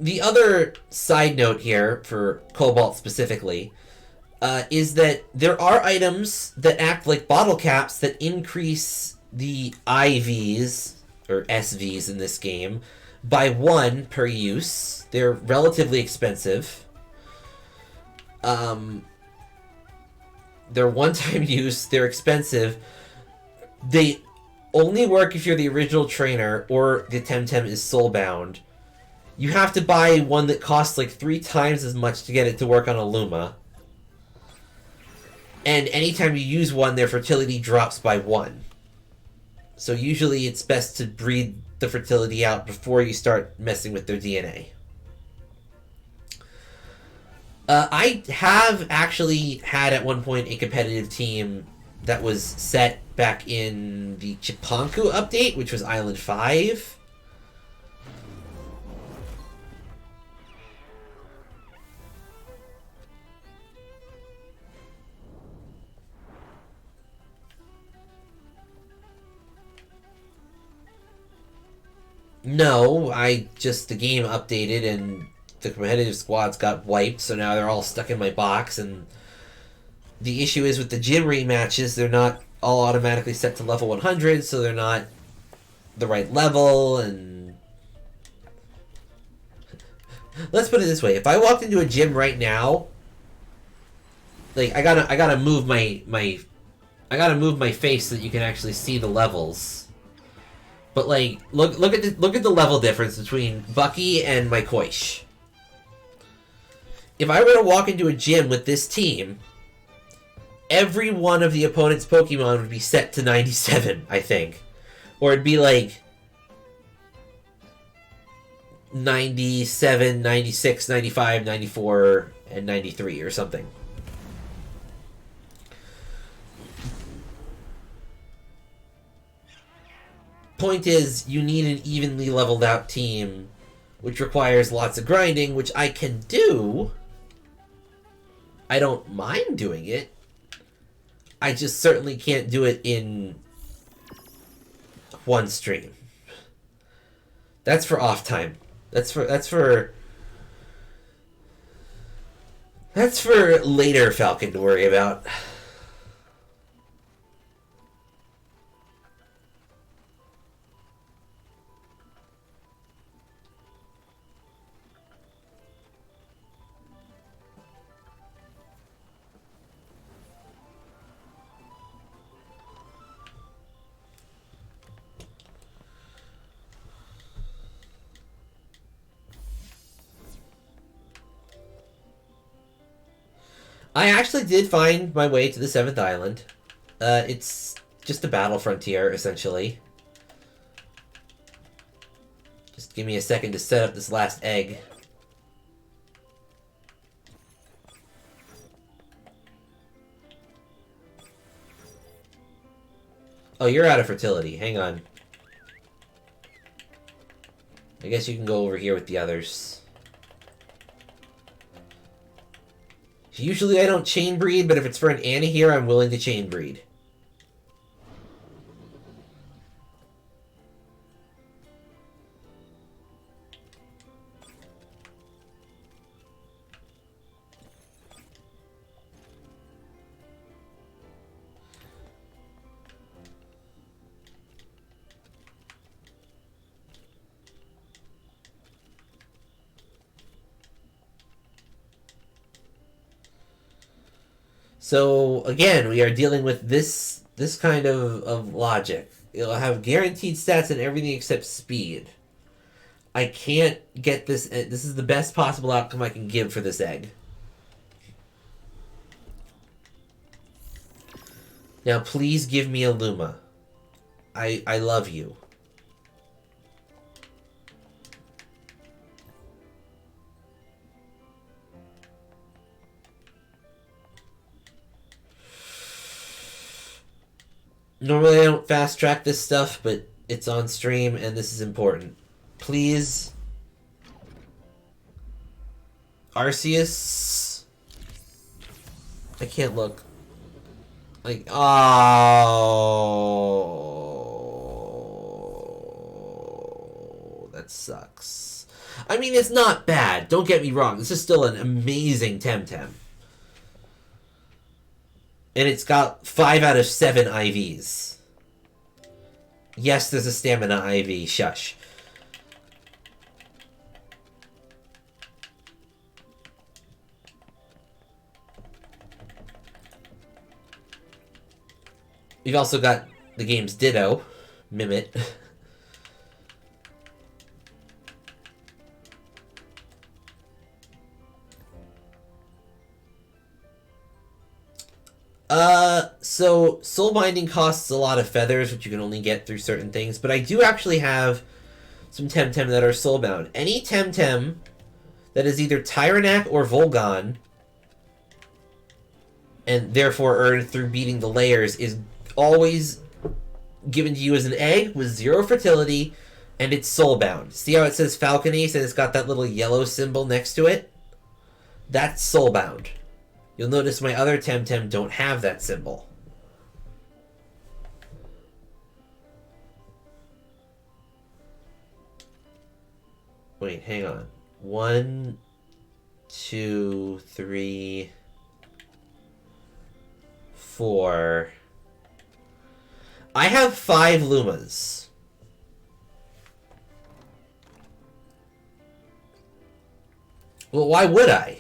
The other side note here, for Cobalt specifically, is that there are items that act like bottle caps that increase the IVs, or SVs in this game, by 1 per use. They're relatively expensive. They're one-time use, they're expensive. They only work if you're the original trainer or the Temtem is soulbound. You have to buy one that costs like 3 times as much to get it to work on a Luma. And anytime you use one, their fertility drops by 1. So usually it's best to breed the fertility out before you start messing with their DNA. I have actually had at one point a competitive team that was set back in the Chipanku update, which was Island 5. No, the game updated and the competitive squads got wiped, so now they're all stuck in my box, and the issue is with the gym rematches, they're not all automatically set to level 100, so they're not the right level, and... Let's put it this way, if I walked into a gym right now, like, I gotta move I gotta move my face so that you can actually see the levels. But like, look at the level difference between Bucky and my Koish. If I were to walk into a gym with this team, every one of the opponent's Pokemon would be set to 97, I think. Or it'd be like 97, 96, 95, 94, and 93 or something. Point is, you need an evenly leveled out team, which requires lots of grinding, which I can do. I don't mind doing it. I just certainly can't do it in one stream. That's for off time. That's for later Falcon to worry about. I actually did find my way to the 7th island. It's just a battle frontier, essentially. Just give me a second to set up this last egg. Oh, you're out of fertility. Hang on. I guess you can go over here with the others. Usually I don't chain breed, but if it's for an Annie here, I'm willing to chain breed. So again, we are dealing with this kind of logic. It'll have guaranteed stats and everything except speed. I can't get this. This is the best possible outcome I can give for this egg. Now, please give me a Luma. I love you. Normally I don't fast track this stuff, but it's on stream and this is important. Please. Arceus. I can't look. Like, oh, that sucks. I mean, it's not bad. Don't get me wrong. This is still an amazing Temtem. And it's got 5 out of 7 IVs. Yes, there's a stamina IV. Shush. We've also got the game's Ditto, Mimit. So soul binding costs a lot of feathers, which you can only get through certain things, but I do actually have some Temtem that are soulbound. Any Temtem that is either Tyrannac or Volgon, and therefore earned through beating the layers, is always given to you as an egg with 0 fertility, and it's soulbound. See how it says Falcon Ace and it's got that little yellow symbol next to it? That's soulbound. You'll notice my other Temtem don't have that symbol. Wait, hang on. 1, 2, 3, 4. I have 5 Lumas. Well, why would I?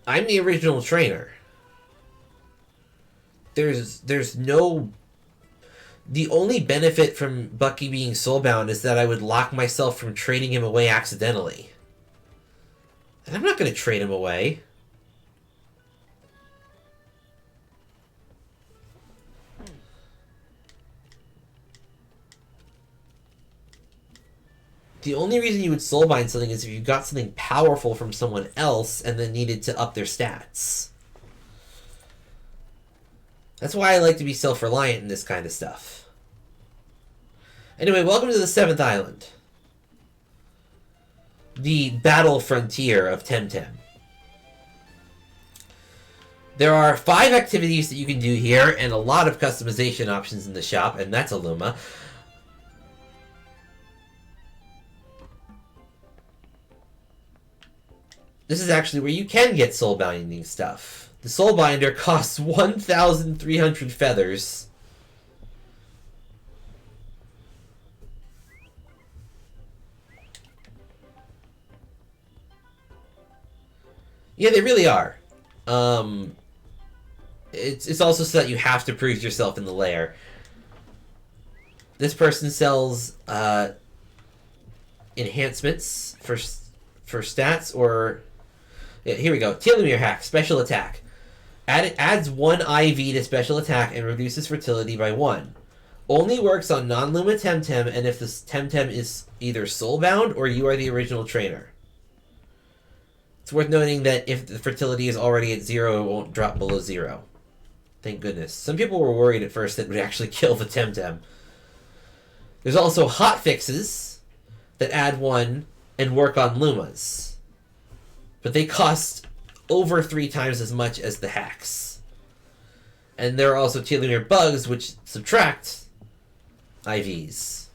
I'm the original trainer. There's no... The only benefit from Bucky being soulbound is that I would lock myself from trading him away accidentally. And I'm not going to trade him away. The only reason you would soulbind something is if you got something powerful from someone else and then needed to up their stats. That's why I like to be self-reliant in this kind of stuff. Anyway, welcome to the 7th island. The battle frontier of Temtem. There are 5 activities that you can do here and a lot of customization options in the shop, and that's a Luma. This is actually where you can get soul binding stuff. The soul binder costs 1,300 feathers. Yeah, they really are. It's also so that you have to prove yourself in the lair. This person sells enhancements for stats, or yeah, here we go. Telomere hack, special attack. Adds 1 IV to special attack and reduces fertility by 1. Only works on non-Luma Temtem, and if this Temtem is either soulbound or you are the original trainer. It's worth noting that if the fertility is already at 0, it won't drop below 0. Thank goodness. Some people were worried at first that it would actually kill the Temtem. There's also hot fixes that add 1 and work on Lumas. But they cost over 3 times as much as the hacks. And there are also telomere bugs which subtract IVs.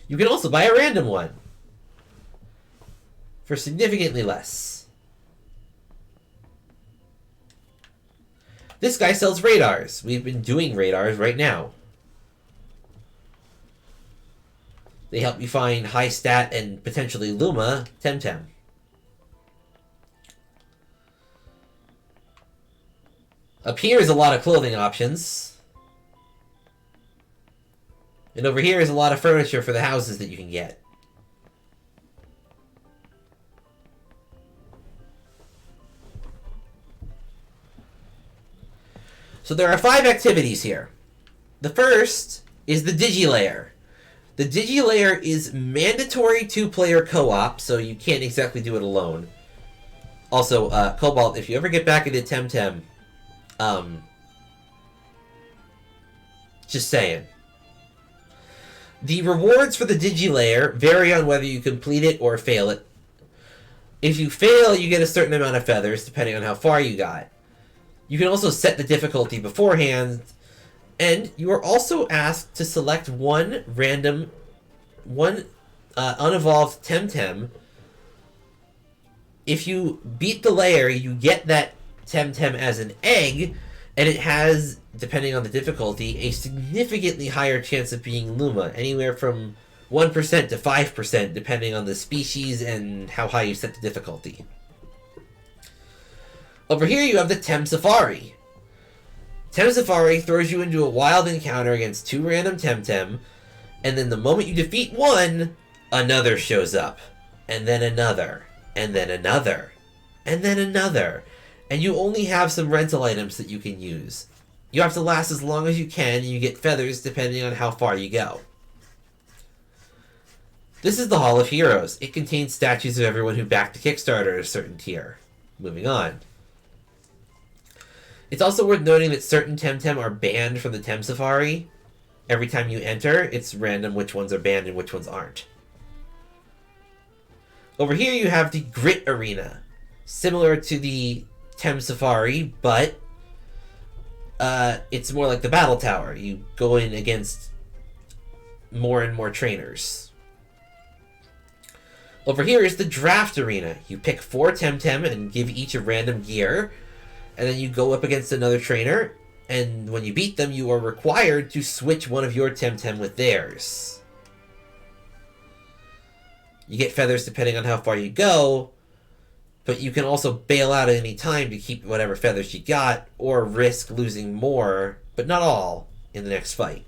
You can also buy a random one for significantly less. This guy sells radars. We've been doing radars right now. They help you find high stat and potentially Luma Temtem. Up here is a lot of clothing options. And over here is a lot of furniture for the houses that you can get. So there are 5 activities here. The first is the Digilayer. The Digilayer is mandatory 2-player co-op, so you can't exactly do it alone. Also, Cobalt, if you ever get back into Temtem, just saying. The rewards for the Digilayer vary on whether you complete it or fail it. If you fail, you get a certain amount of feathers, depending on how far you got. You can also set the difficulty beforehand, and you are also asked to select one unevolved Temtem. If you beat the layer, you get that Temtem as an egg, and it has, depending on the difficulty, a significantly higher chance of being Luma, anywhere from 1% to 5%, depending on the species and how high you set the difficulty. Over here you have the Tem Safari. Tem Safari throws you into a wild encounter against 2 random Temtem, and then the moment you defeat one, another shows up, and then another, and then another, and then another. And you only have some rental items that you can use. You have to last as long as you can, and you get feathers depending on how far you go. This is the Hall of Heroes. It contains statues of everyone who backed the Kickstarter at a certain tier. Moving on. It's also worth noting that certain Temtem are banned from the Tem Safari. Every time you enter, it's random which ones are banned and which ones aren't. Over here you have the Grit Arena. Similar to the Tem Safari, but it's more like the Battle Tower. You go in against more and more trainers. Over here is the Draft Arena. You pick 4 Temtem and give each a random gear, and then you go up against another trainer, and when you beat them, you are required to switch one of your Temtem with theirs. You get feathers depending on how far you go, but you can also bail out at any time to keep whatever feathers you got, or risk losing more, but not all, in the next fight.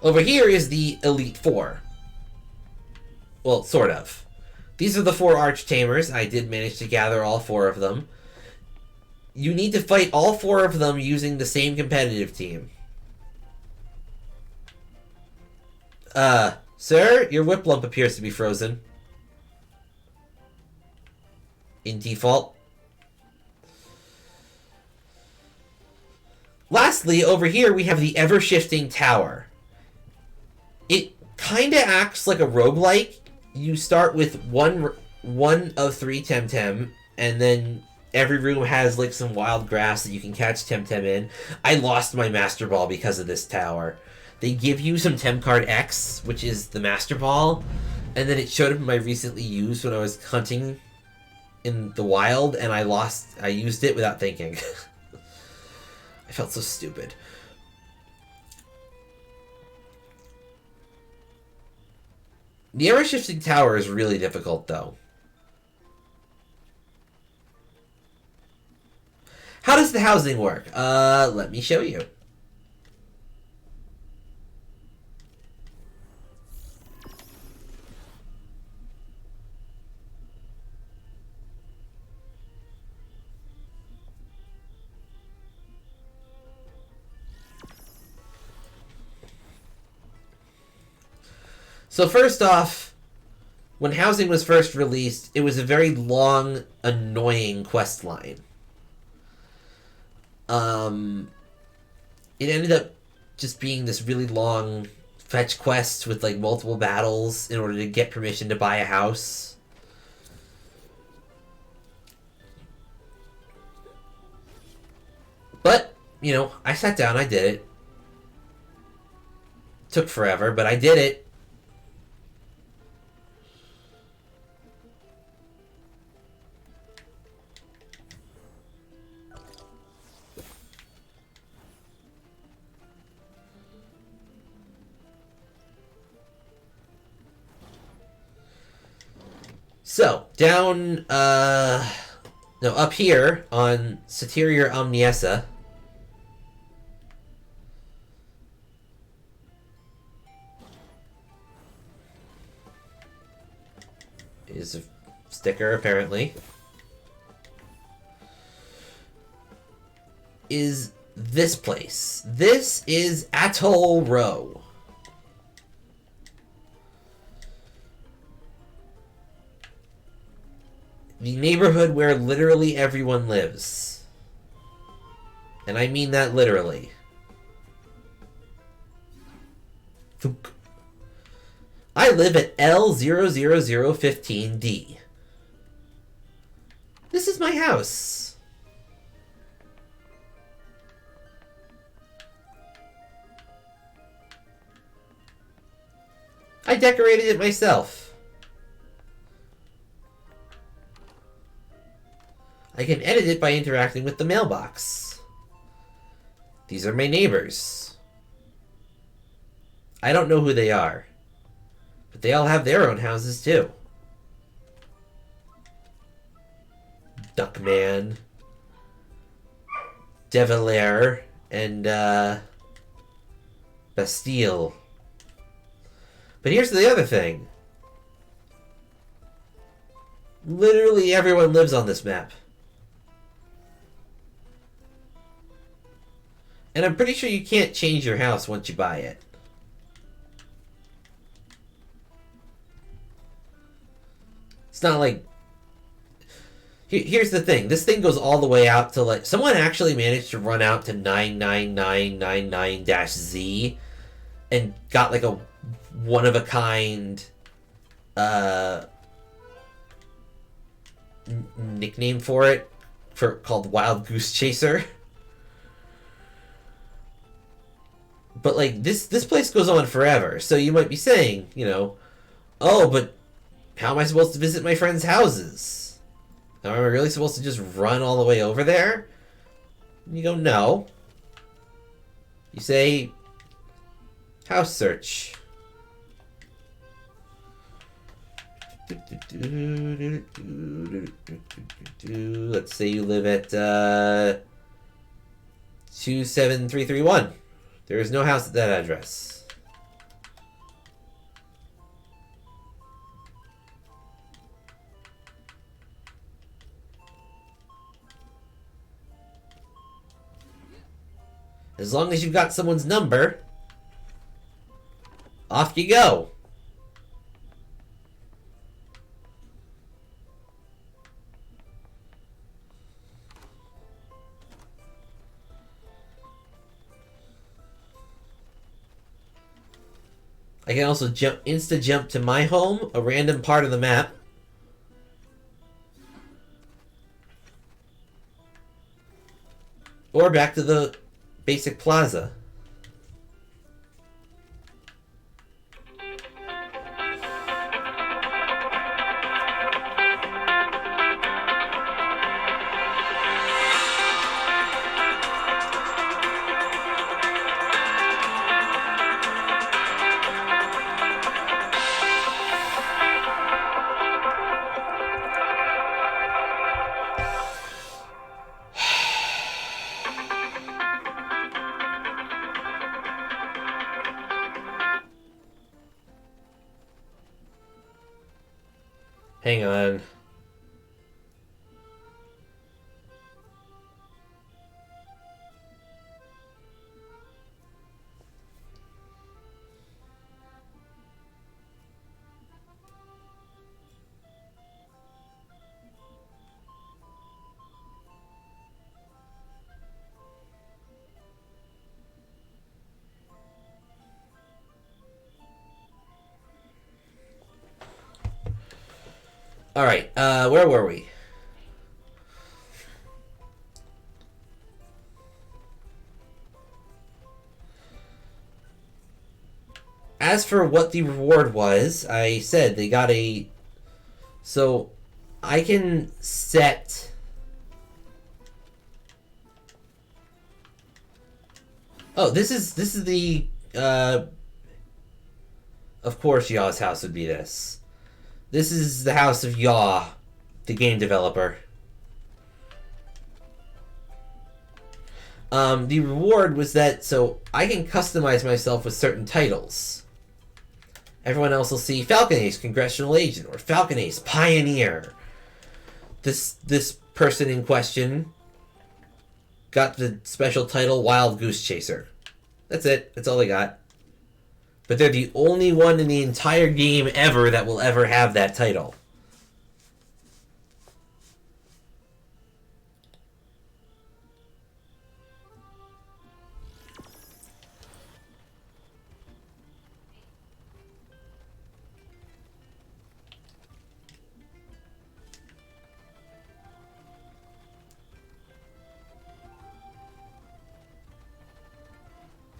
Over here is the Elite Four. Well, sort of. These are the 4 Arch-Tamers. I did manage to gather all 4 of them. You need to fight all 4 of them using the same competitive team. Sir, your whip lump appears to be frozen. In default. Lastly, over here we have the ever-shifting tower. It kinda acts like a roguelike. You start with one of 3 Temtem, and then every room has like some wild grass that you can catch Temtem in. I lost my Master Ball because of this tower. They give you some Tem Card X, which is the Master Ball, and then it showed up in my recently used when I was hunting in the wild, and I used it without thinking. I felt so stupid. The ever-shifting tower is really difficult, though. How does the housing work? Let me show you. So first off, when housing was first released, it was a very long, annoying quest line. It ended up just being this really long fetch quest with like multiple battles in order to get permission to buy a house. But, you know, I sat down, I did it. Took forever, but I did it. So, down, up here on Soterior Omniessa, is a sticker, apparently, is this place. This is Atoll Row. The neighborhood where literally everyone lives. And I mean that literally. I live at L00015D. This is my house. I decorated it myself. I can edit it by interacting with the mailbox. These are my neighbors. I don't know who they are, but they all have their own houses too. Duckman, Develair, and Bastille. But here's the other thing. Literally everyone lives on this map. And I'm pretty sure you can't change your house once you buy it. It's not like... Here's the thing. This thing goes all the way out to like... Someone actually managed to run out to 99999-Z and got like a one-of-a-kind nickname for it, called Wild Goose Chaser. But like this place goes on forever, so you might be saying, you know, oh, but how am I supposed to visit my friends' houses? Am I really supposed to just run all the way over there? And you go, no. You say, house search. Let's say you live at 27331. There is no house at that address. As long as you've got someone's number, off you go. I can also insta-jump to my home, a random part of the map. Or back to the basic plaza. Hang on. Alright, where were we? As for what the reward was, I said they got a... So, I can set... Oh, this is the... Of course Yaw's house would be this. This is the house of Yaw, the game developer. The reward was that, so I can customize myself with certain titles. Everyone else will see Falcon Ace, Congressional Agent, or Falcon Ace, Pioneer. This person in question got the special title Wild Goose Chaser. That's it. That's all they got. But they're the only one in the entire game ever that will ever have that title.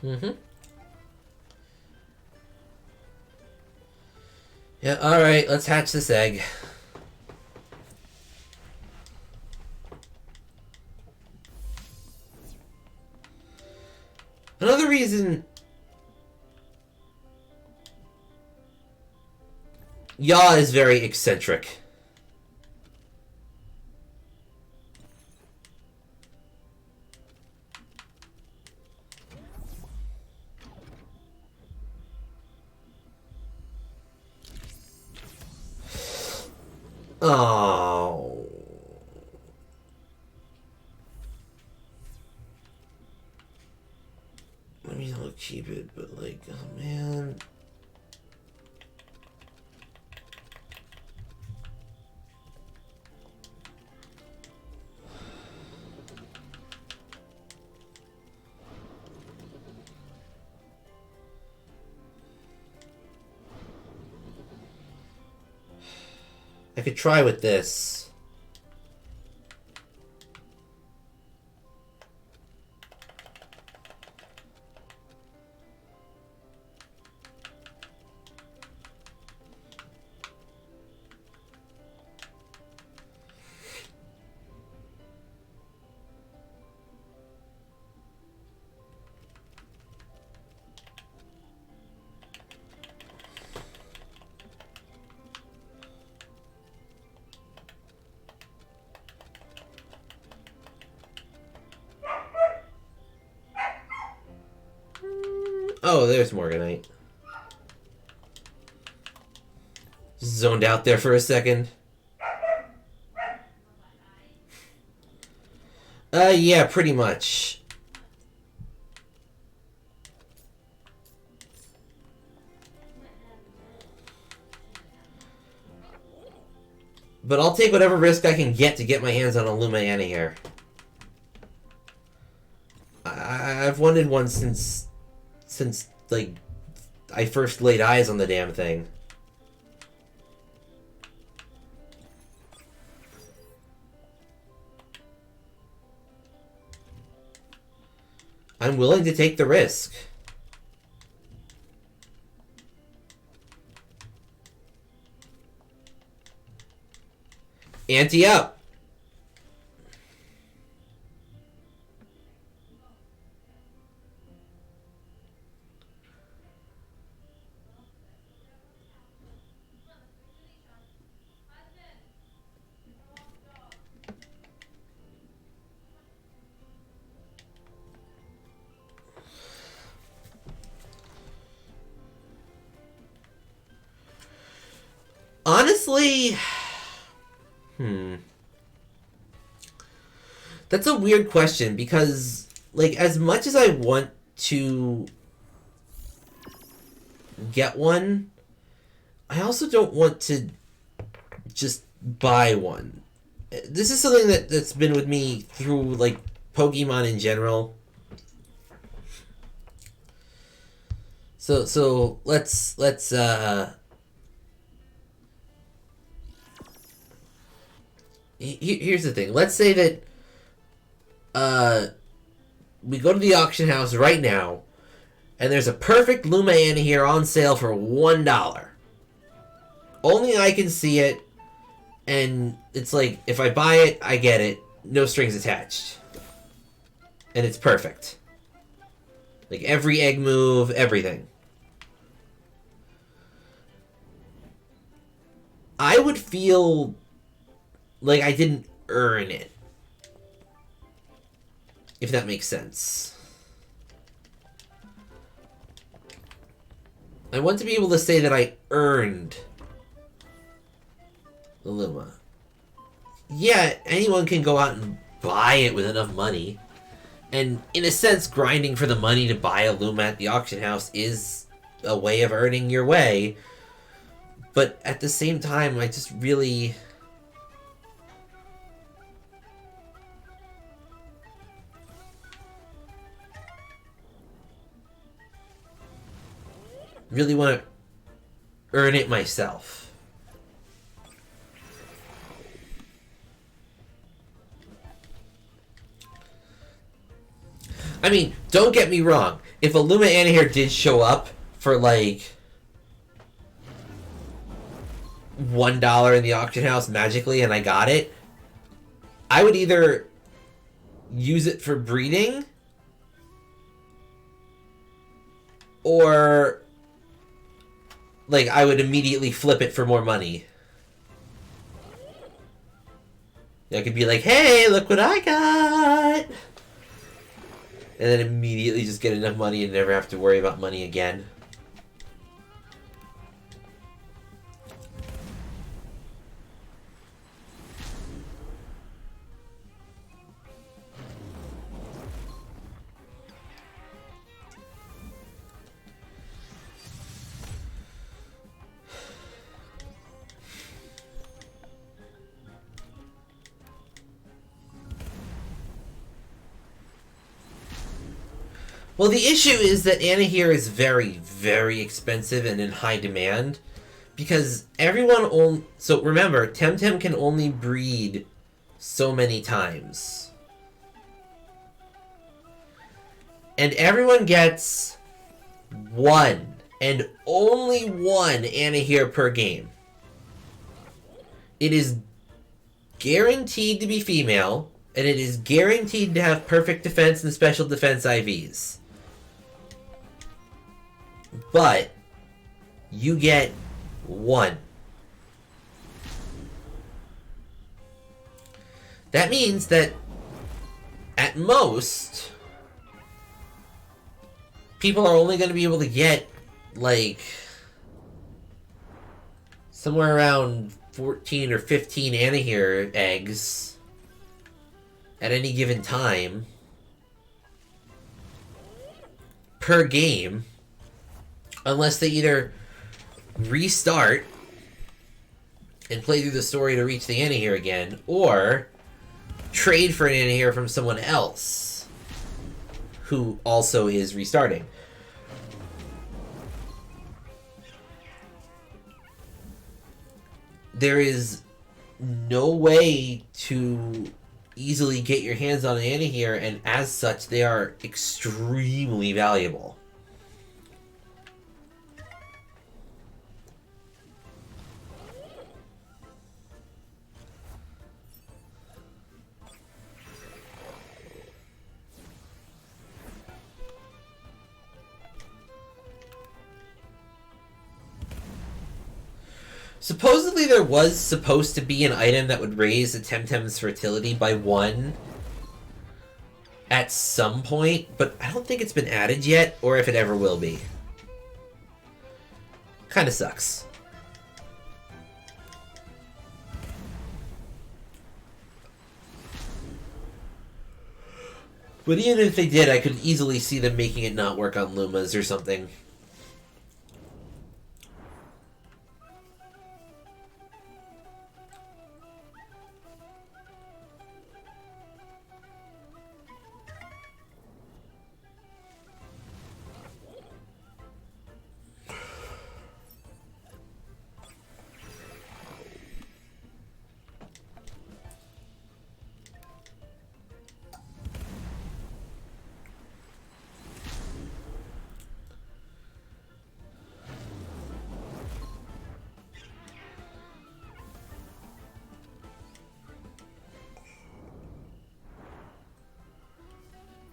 Mm-hmm. Yeah, alright, let's hatch this egg. Another reason Yaw is very eccentric. Oh. I mean, I'll keep it, but like, oh man. I could try with this. Oh, there's Morganite. Zoned out there for a second. Yeah, pretty much. But I'll take whatever risk I can get to get my hands on a Luma Anahir. I've wanted one since like I first laid eyes on the damn thing. I'm willing to take the risk. Ante up. Honestly, that's a weird question because, like, as much as I want to get one, I also don't want to just buy one. This is something that's been with me through, like, Pokemon in general. So let's here's the thing. Let's say that we go to the auction house right now, and there's a perfect Luma Anahir on sale for $1. Only I can see it, and it's like, if I buy it, I get it. No strings attached. And it's perfect. Like, every egg move, everything. I would feel like I didn't earn it. If that makes sense. I want to be able to say that I earned the Luma. Yeah, anyone can go out and buy it with enough money. And in a sense, grinding for the money to buy a Luma at the auction house is a way of earning your way. But at the same time, I just really want to earn it myself. I mean, don't get me wrong. If a Luma Anahir did show up for like $1 in the auction house magically and I got it, I would either use it for breeding or like I would immediately flip it for more money. I could be like, hey, look what I got! And then immediately just get enough money and never have to worry about money again. Well, the issue is that Anahir is very, very expensive and in high demand. Because everyone only... So remember, Temtem can only breed so many times. And everyone gets one, and only one Anahir per game. It is guaranteed to be female, and it is guaranteed to have perfect defense and special defense IVs. But you get one. That means that at most people are only going to be able to get like somewhere around 14 or 15 Anahir eggs at any given time per game, unless they either restart and play through the story to reach the Anahir again, or trade for an Anahir from someone else who also is restarting. There is no way to easily get your hands on an Anahir, and as such, they are extremely valuable. Supposedly there was supposed to be an item that would raise a Temtem's fertility by 1 at some point, but I don't think it's been added yet, or if it ever will be. Kinda sucks. But even if they did, I could easily see them making it not work on Lumas or something.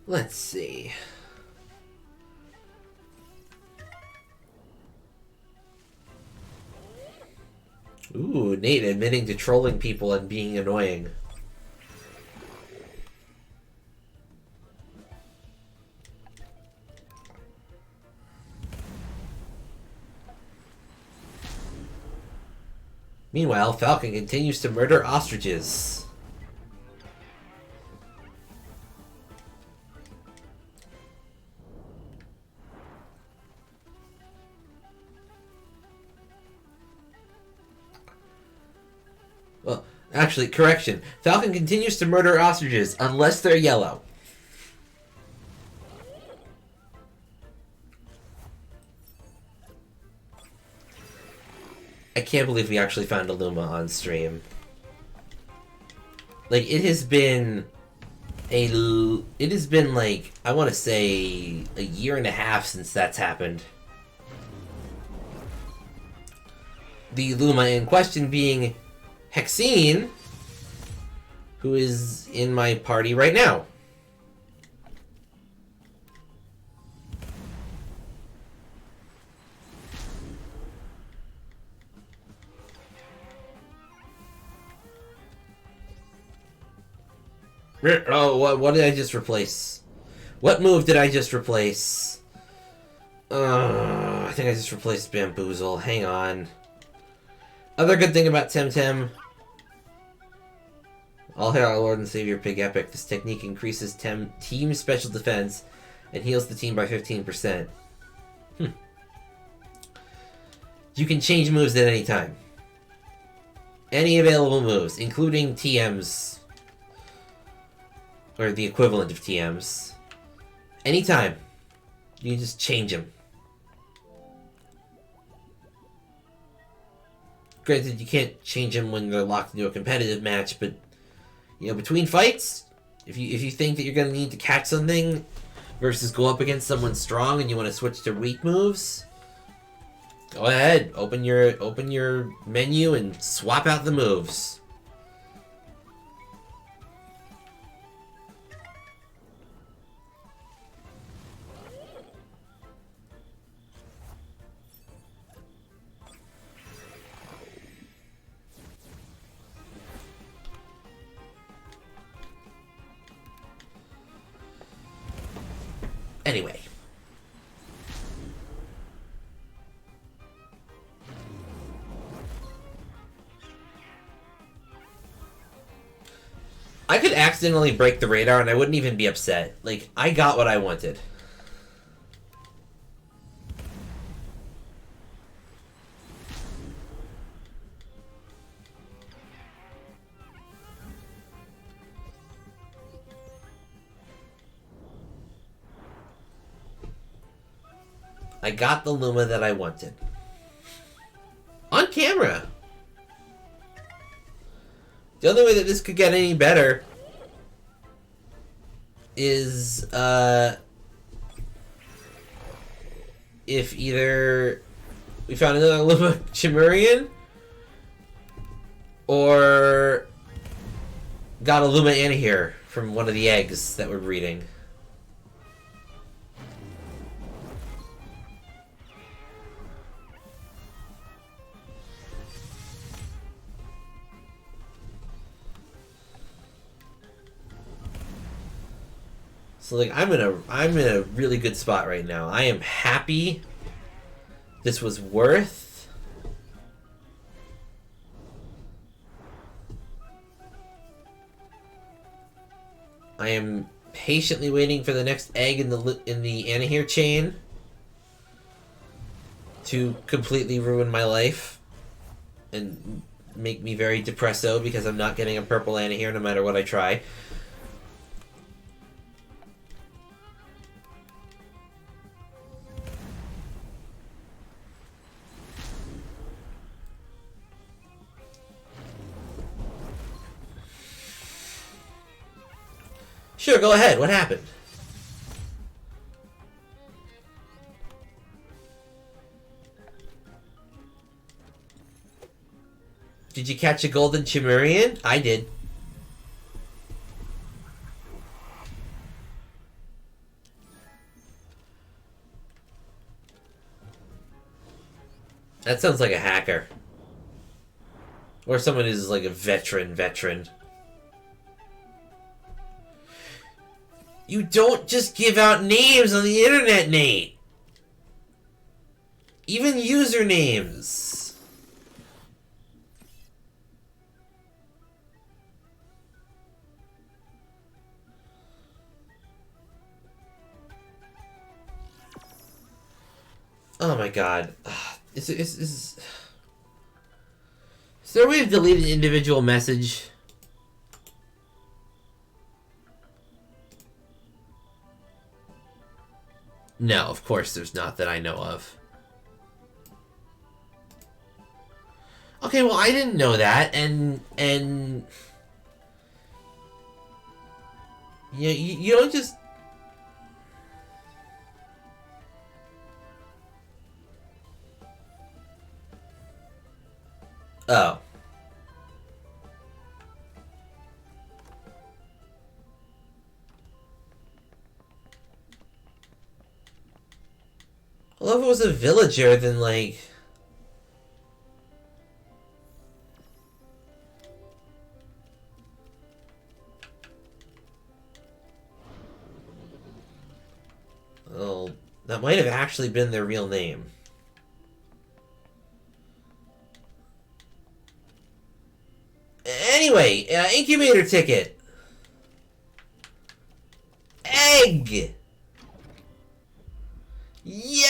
Let's see. Ooh, Nate admitting to trolling people and being annoying. Meanwhile, Falcon continues to murder ostriches. Well, actually, correction. Falcon continues to murder ostriches unless they're yellow. I can't believe we actually found a Luma on stream. Like, it has been like, I want to say, a year and a half since that's happened. The Luma in question being Hexene, who is in my party right now. Oh, what did I just replace? What move did I just replace? I think I just replaced Bamboozle. Hang on. Other good thing about Temtem. All hail our Lord and Savior Pig Epic. This technique increases team special defense and heals the team by 15%. You can change moves at any time. Any available moves, including TMs. Or the equivalent of TMs. Anytime. You just change them. Granted, you can't change them when they're locked into a competitive match, but you know, between fights, if you think that you're gonna need to catch something versus go up against someone strong and you want to switch to weak moves, go ahead, open your menu and swap out the moves. Anyway. I could accidentally break the radar and I wouldn't even be upset. Like, I got what I wanted. I got the Luma that I wanted. On camera! The only way that this could get any better is, if either we found another Luma Chimerian or got a Luma Anahir from one of the eggs that we're breeding. So like I'm in a really good spot right now. I am happy. This was worth. I am patiently waiting for the next egg in the Anahir chain to completely ruin my life and make me very depresso because I'm not getting a purple Anahir no matter what I try. Sure, go ahead. What happened? Did you catch a golden Chimerian? I did. That sounds like a hacker. Or someone who's like a veteran. You don't just give out names on the internet, Nate. Even usernames. Oh my god. Is there a way to delete an individual message? No, of course there's not that I know of. Okay, well I didn't know that, and you don't just. Oh. Well, if it was a villager, then like. Well, that might have actually been their real name. Anyway, incubator ticket. Egg. Yay!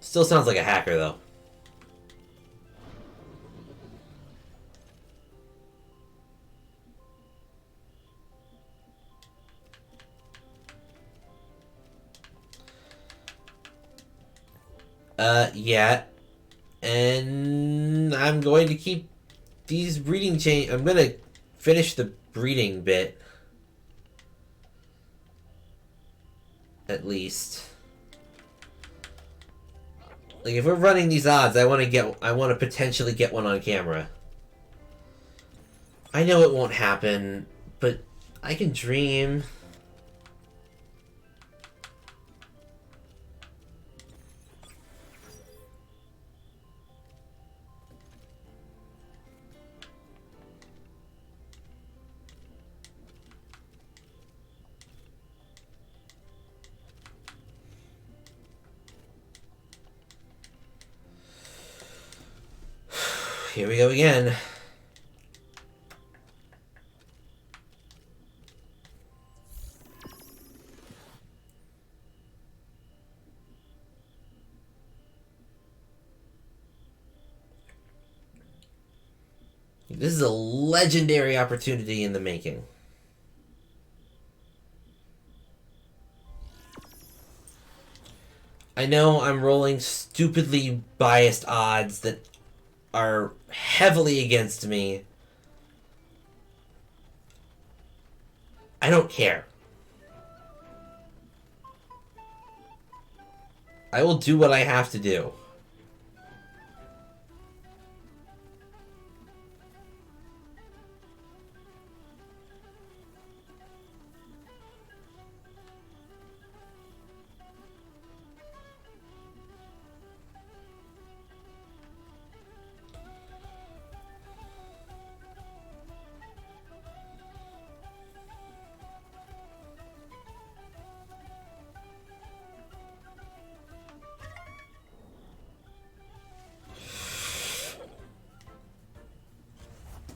Still sounds like a hacker, though. Yeah. And I'm going to keep these breeding chain. I'm gonna finish the breeding bit. At least. Like, if we're running these odds, I want to potentially get one on camera. I know it won't happen, but I can dream. Here we go again. This is a legendary opportunity in the making. I know I'm rolling stupidly biased odds that are heavily against me. I don't care. I will do what I have to do.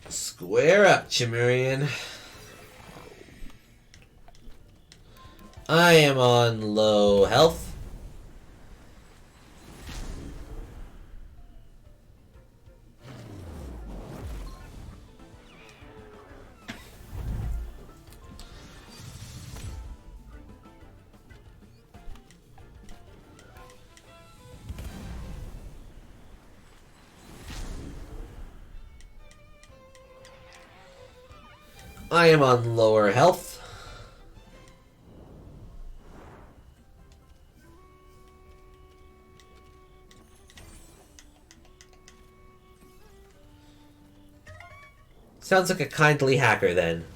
Square up, Chimerian. I am on low health. I am on lower health. Sounds like a kindly hacker, then.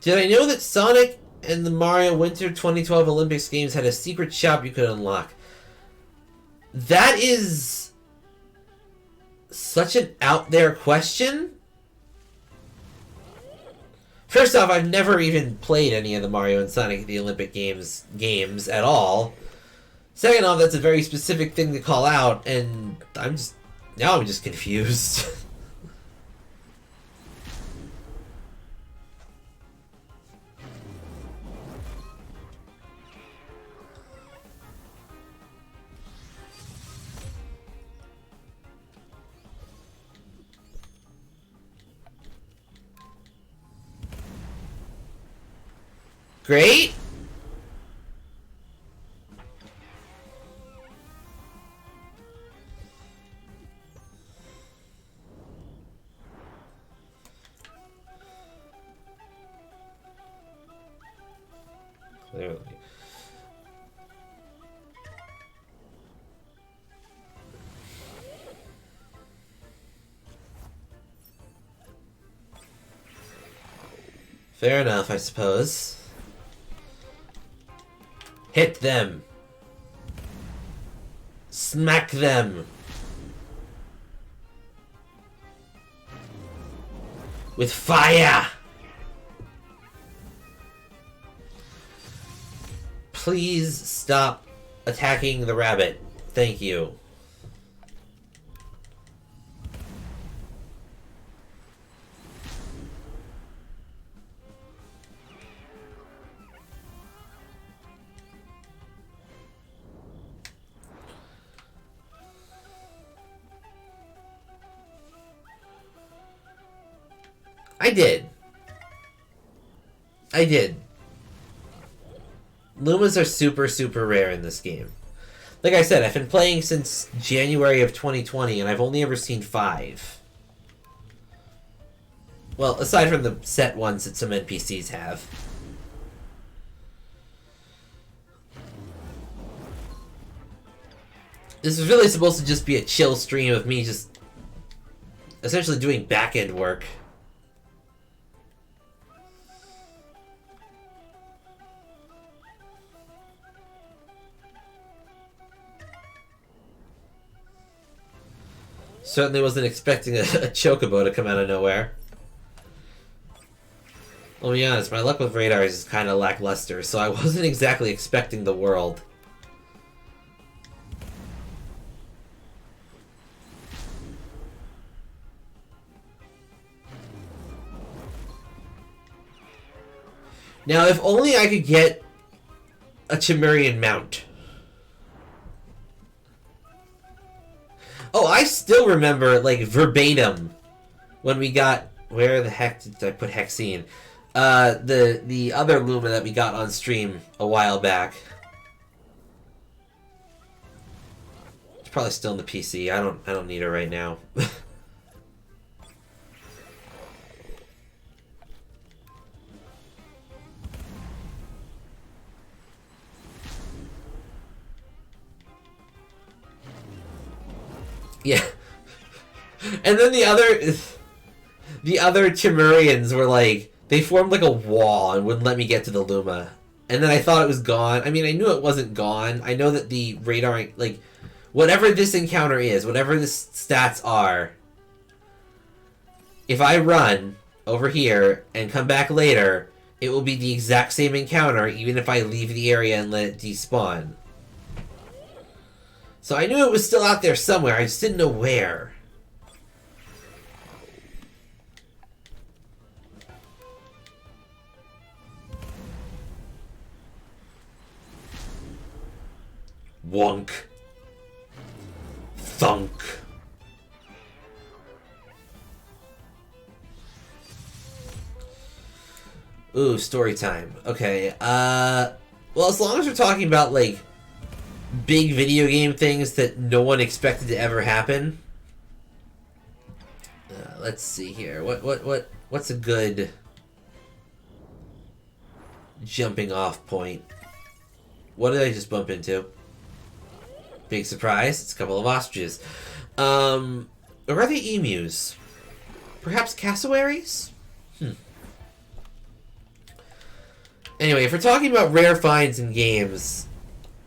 Did I know that Sonic and the Mario Winter 2012 Olympics Games had a secret shop you could unlock? That is such an out there question. First off, I've never even played any of the Mario and Sonic the Olympic games at all. Second off, that's a very specific thing to call out, and I'm just confused. Great. Clearly. Fair enough, I suppose. Hit them. Smack them. With fire. Please stop attacking the rabbit. Thank you. I did. Lumas are super, super rare in this game. Like I said, I've been playing since January of 2020, and I've only ever seen 5. Well, aside from the set ones that some NPCs have. This is really supposed to just be a chill stream of me just essentially doing back-end work. Certainly wasn't expecting a chocobo to come out of nowhere. I'll be honest, my luck with radars is kind of lackluster, so I wasn't exactly expecting the world. Now, if only I could get a Chimerian mount. Oh, I still remember, like, verbatim, when we got... Where the heck did I put Hexene? The other Luma that we got on stream a while back. It's probably still in the PC. I don't need her right now. Yeah. And then the other Chimerians were like, they formed like a wall and wouldn't let me get to the Luma. And then I thought it was gone. I mean, I knew it wasn't gone. I know that the radar, like, whatever this encounter is, whatever the stats are, if I run over here and come back later, it will be the exact same encounter, even if I leave the area and let it despawn. So I knew it was still out there somewhere, I just didn't know where. Wonk. Thunk. Ooh, story time. Okay, well, as long as we're talking about, like, big video game things that no one expected to ever happen. Let's see here. What's a good jumping off point? What did I just bump into? Big surprise. It's a couple of ostriches. Or are they emus? Perhaps cassowaries? Anyway, if we're talking about rare finds in games,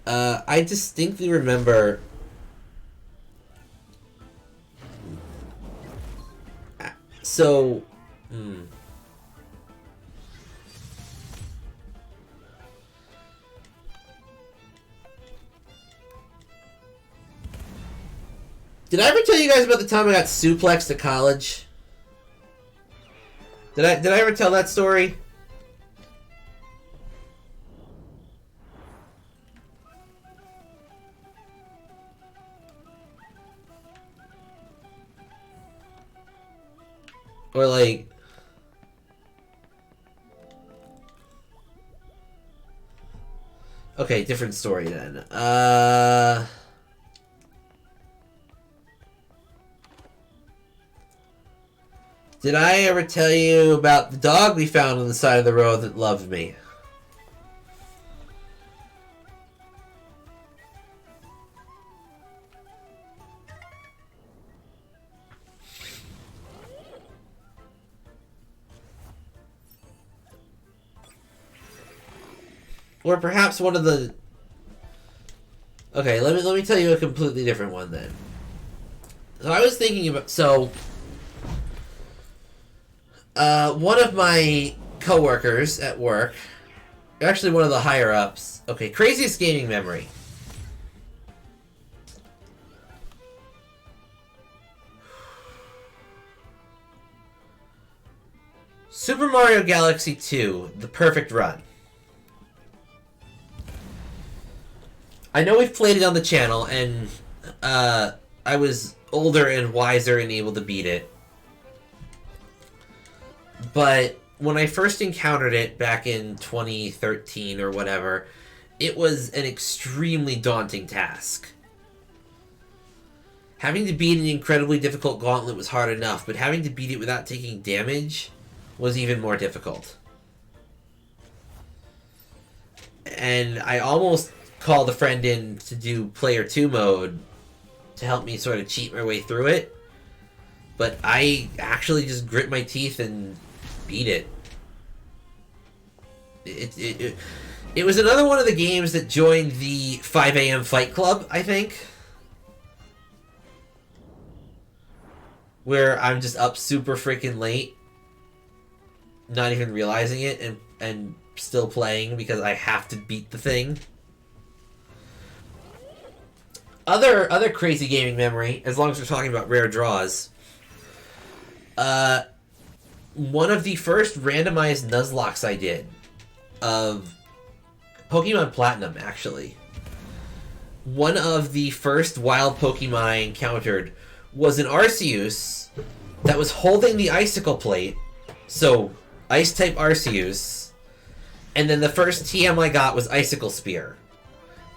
I distinctly remember Did I ever tell you guys about the time I got suplexed at college? Did I ever tell that story? Or like... Okay, different story then. Did I ever tell you about the dog we found on the side of the road that loved me? Or perhaps one of the... Okay, let me tell you a completely different one then. So I was thinking about... one of my coworkers at work... Actually, one of the higher ups. Okay, craziest gaming memory. Super Mario Galaxy 2, the perfect run. I know we've played it on the channel, and I was older and wiser and able to beat it. But when I first encountered it back in 2013 or whatever, it was an extremely daunting task. Having to beat an incredibly difficult gauntlet was hard enough, but having to beat it without taking damage was even more difficult. And I almost called a friend in to do player 2 mode to help me sort of cheat my way through it, but I actually just grit my teeth and beat it. It was another one of the games that joined the 5 a.m. Fight Club, I think, where I'm just up super freaking late, not even realizing it, and still playing because I have to beat the thing. Other crazy gaming memory, as long as we're talking about rare draws. One of the first randomized Nuzlockes I did of Pokemon Platinum, actually. One of the first wild Pokemon I encountered was an Arceus that was holding the Icicle Plate, so Ice-type Arceus, and then the first TM I got was Icicle Spear.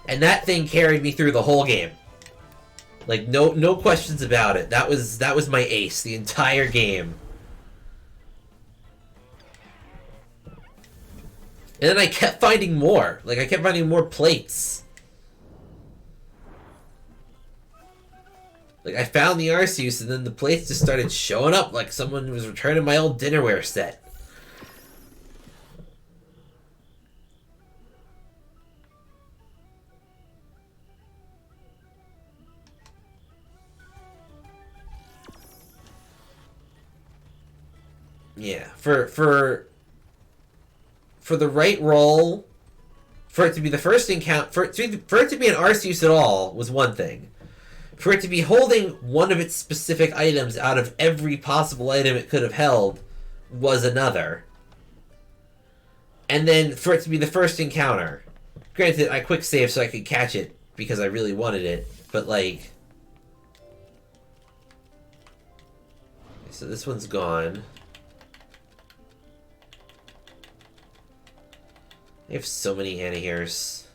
And that thing carried me through the whole game. Like, no questions about it. That was my ace the entire game. And then I kept finding more. Like, I kept finding more plates. Like, I found the Arceus, and then the plates just started showing up like someone was returning my old dinnerware set. Yeah, for the right roll, for it to be the first encounter, for it to be an Arceus at all was one thing. For it to be holding one of its specific items out of every possible item it could have held was another. And then for it to be the first encounter. Granted, I quick saved so I could catch it because I really wanted it, but like... So this one's gone. I have so many anti-hairs.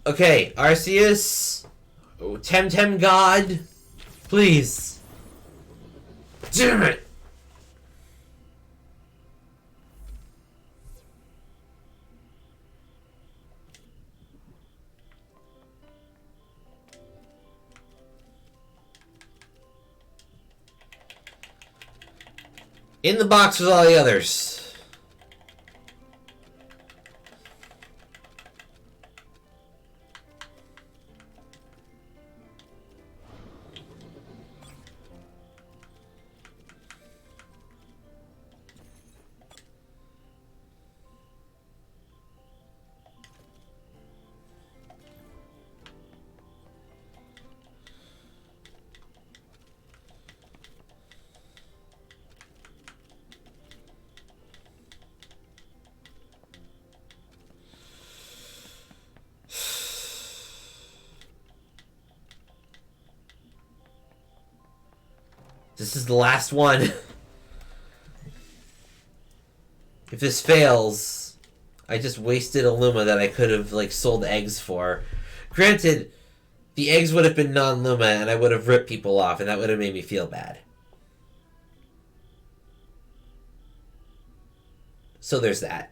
Okay, Arceus. Oh, Temtem God. Please. Damn it! In the box with all the others. This is the last one. If this fails, I just wasted a Luma that I could have, like, sold eggs for. Granted, the eggs would have been non-Luma, and I would have ripped people off, and that would have made me feel bad. So there's that.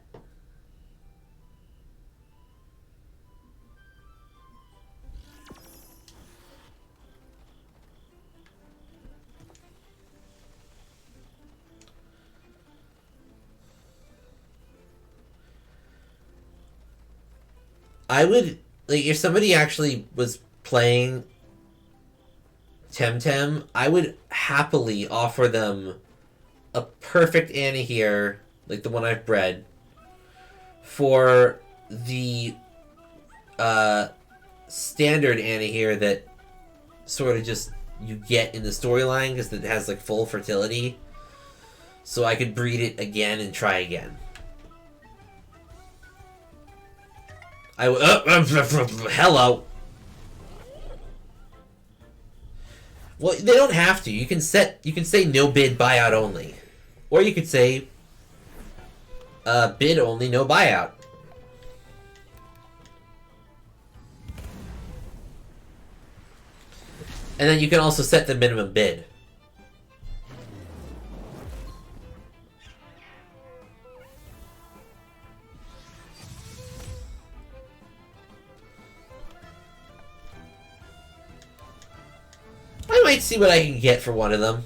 I would, like, if somebody actually was playing Temtem, I would happily offer them a perfect Annie here, like the one I've bred, for the standard Annie here that sort of just you get in the storyline because it has like full fertility. So I could breed it again and try again. Hello. Well, they don't have to. You can say no bid, buyout only, or you could say bid only, no buyout. And then you can also set the minimum bid. I might see what I can get for one of them.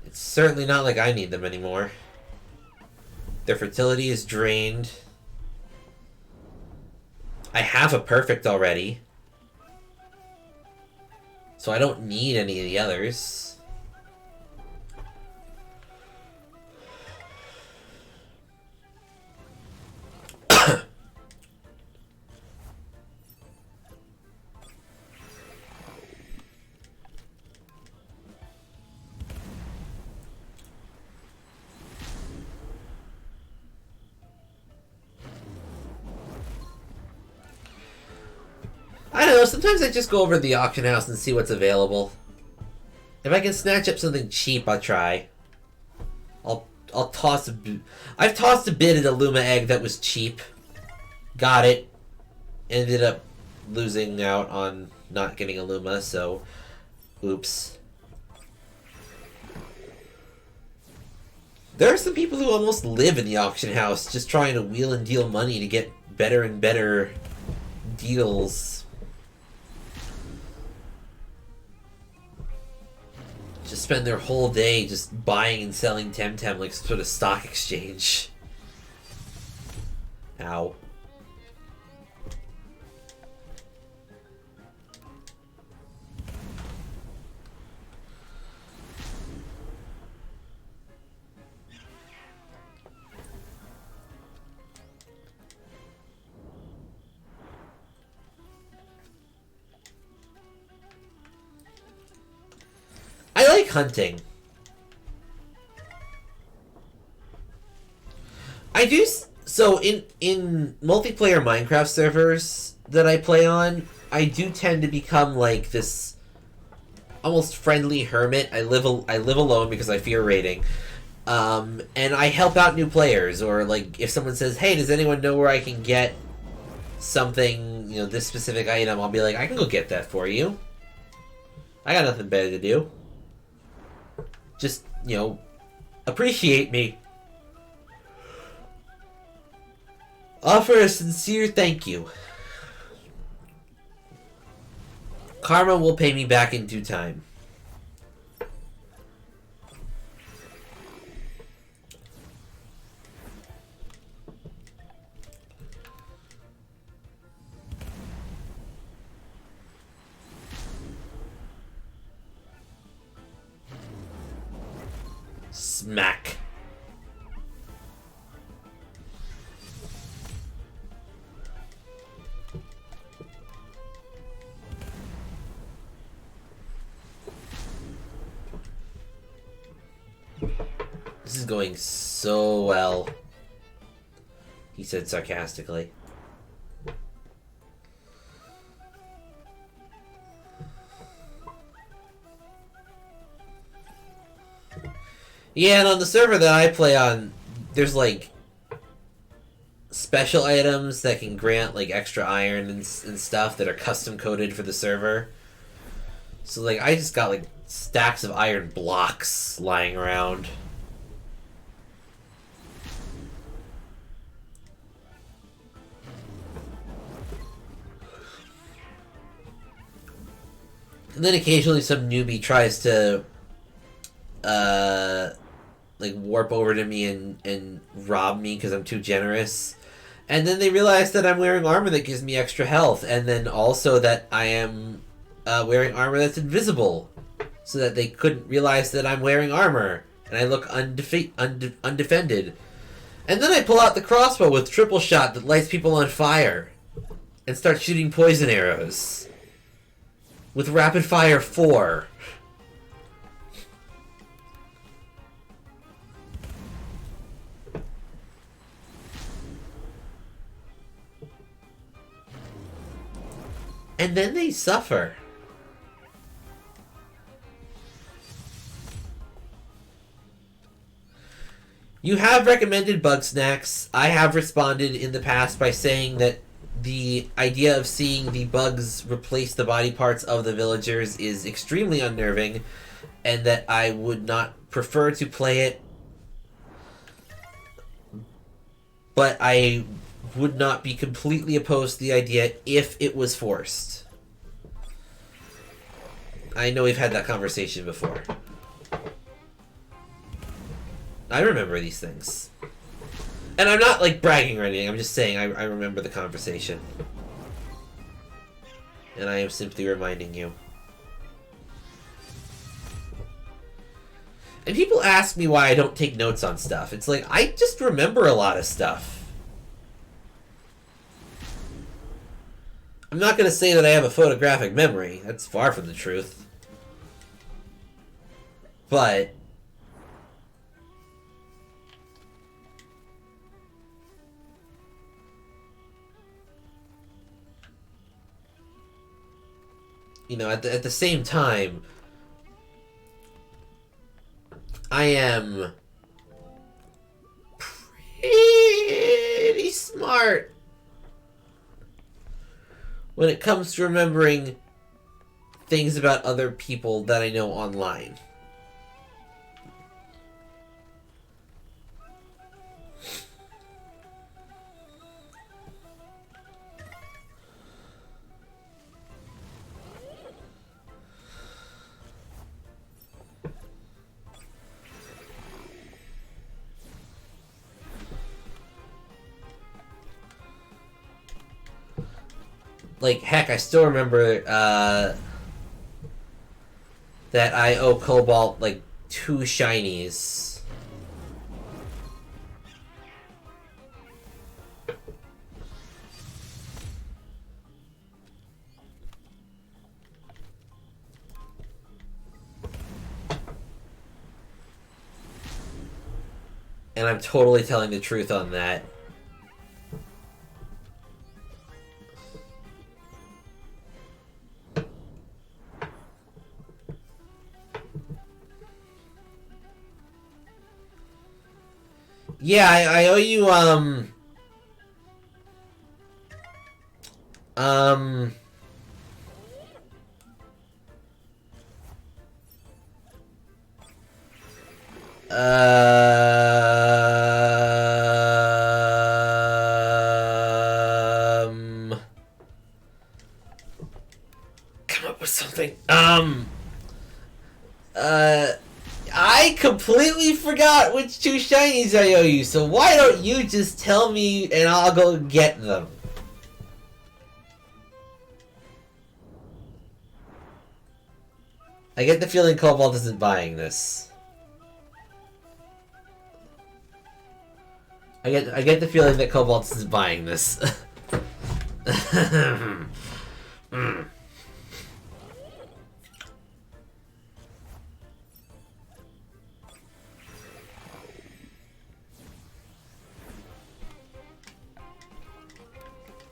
It's certainly not like I need them anymore. Their fertility is drained. I have a perfect already. So I don't need any of the others. I don't know, sometimes I just go over to the auction house and see what's available. If I can snatch up something cheap, I'll try. I'll toss a... I've tossed a bid at a Luma egg that was cheap. Got it. Ended up losing out on not getting a Luma, so... Oops. There are some people who almost live in the auction house just trying to wheel and deal money to get better and better deals. Just spend their whole day just buying and selling Temtem like some sort of stock exchange. Ow. I like hunting. I do... So, in multiplayer Minecraft servers that I play on, I do tend to become, like, this almost friendly hermit. I live alone because I fear raiding. And I help out new players. Or, like, if someone says, hey, does anyone know where I can get something, you know, this specific item, I'll be like, I can go get that for you. I got nothing better to do. Just, you know, appreciate me. Offer a sincere thank you. Karma will pay me back in due time. Smack. This is going so well, he said sarcastically. Yeah, and on the server that I play on, there's like special items that can grant like extra iron and stuff that are custom coded for the server. So like I just got like stacks of iron blocks lying around. And then occasionally some newbie tries to like warp over to me and rob me because I'm too generous. And then they realize that I'm wearing armor that gives me extra health, and then also that I am wearing armor that's invisible, so that they couldn't realize that I'm wearing armor, and I look undefended. And then I pull out the crossbow with triple shot that lights people on fire, and start shooting poison arrows. With rapid fire 4. And then they suffer. You have recommended bug snacks. I have responded in the past by saying that the idea of seeing the bugs replace the body parts of the villagers is extremely unnerving, and that I would not prefer to play it, but I would not be completely opposed to the idea if it was forced. I know we've had that conversation before. I remember these things. And I'm not, like, bragging or anything. I'm just saying I remember the conversation. And I am simply reminding you. And people ask me why I don't take notes on stuff. It's like, I just remember a lot of stuff. I'm not going to say that I have a photographic memory. That's far from the truth. But you know, at the same time, I am pretty smart when it comes to remembering things about other people that I know online. Like, heck, I still remember that I owe Cobalt, like, 2 shinies. And I'm totally telling the truth on that. Yeah, I owe you, come up with something. I completely forgot which 2 shinies I owe you, so why don't you just tell me and I'll go get them? I get the feeling Cobalt isn't buying this. I get the feeling that Cobalt isn't buying this.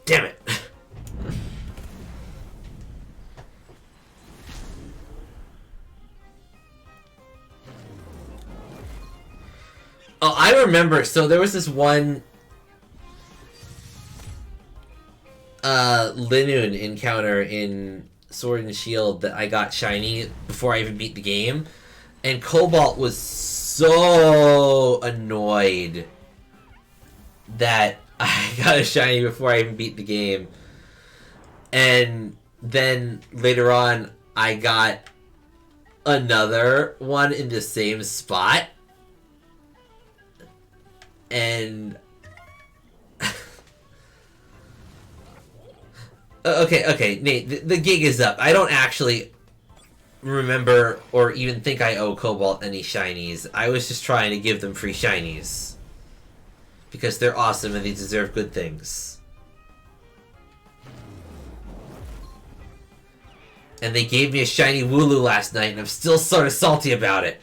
Damn it. Oh, I remember. So there was this one Linoon encounter in Sword and Shield that I got shiny before I even beat the game, and Cobalt was so annoyed that I got a shiny before I even beat the game. And then later on, I got another one in the same spot. And... okay, Nate, the gig is up. I don't actually remember or even think I owe Cobalt any shinies. I was just trying to give them free shinies. Because they're awesome and they deserve good things. And they gave me a shiny Wooloo last night, and I'm still sort of salty about it.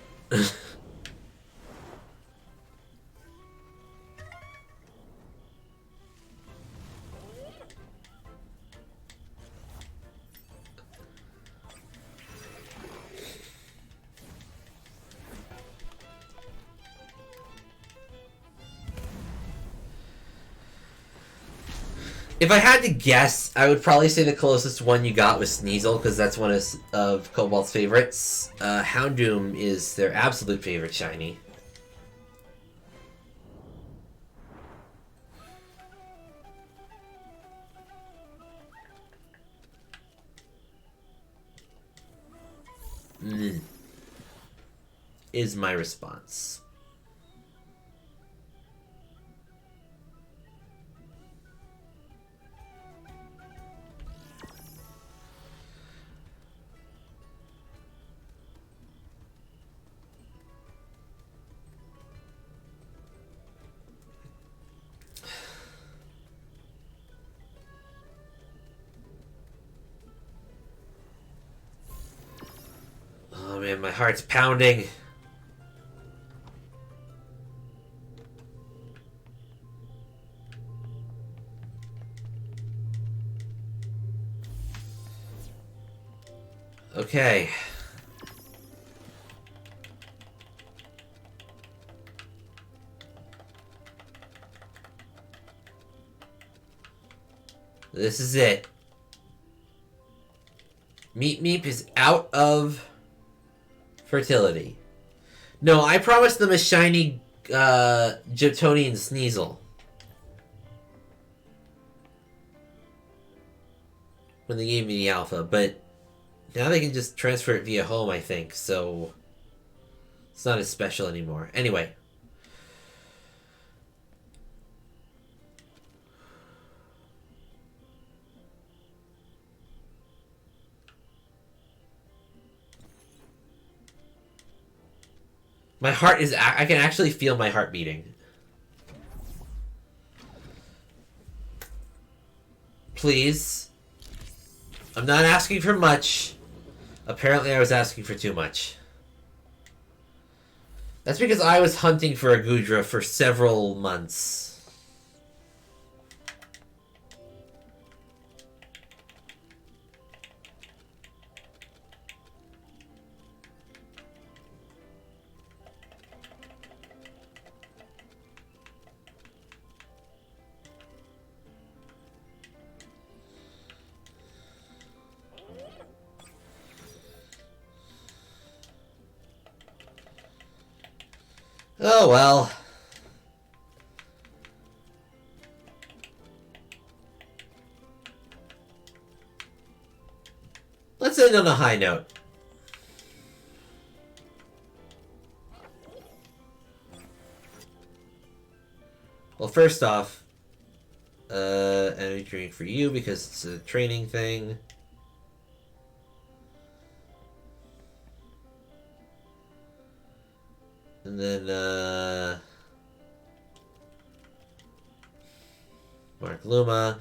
If I had to guess, I would probably say the closest one you got was Sneasel, because that's one of Cobalt's favorites. Houndoom is their absolute favorite shiny. Is my response. Oh man, my heart's pounding. Okay. This is it. Meep Meep is out of fertility. No, I promised them a shiny Gyptonian Sneasel. When they gave me the alpha, but now they can just transfer it via home, I think, so it's not as special anymore. Anyway. My heart is... I can actually feel my heart beating. Please. I'm not asking for much. Apparently I was asking for too much. That's because I was hunting for a Gudra for several months. Oh well. Let's end on a high note. Well, first off, energy drink for you because it's a training thing. And then, Mark Luma.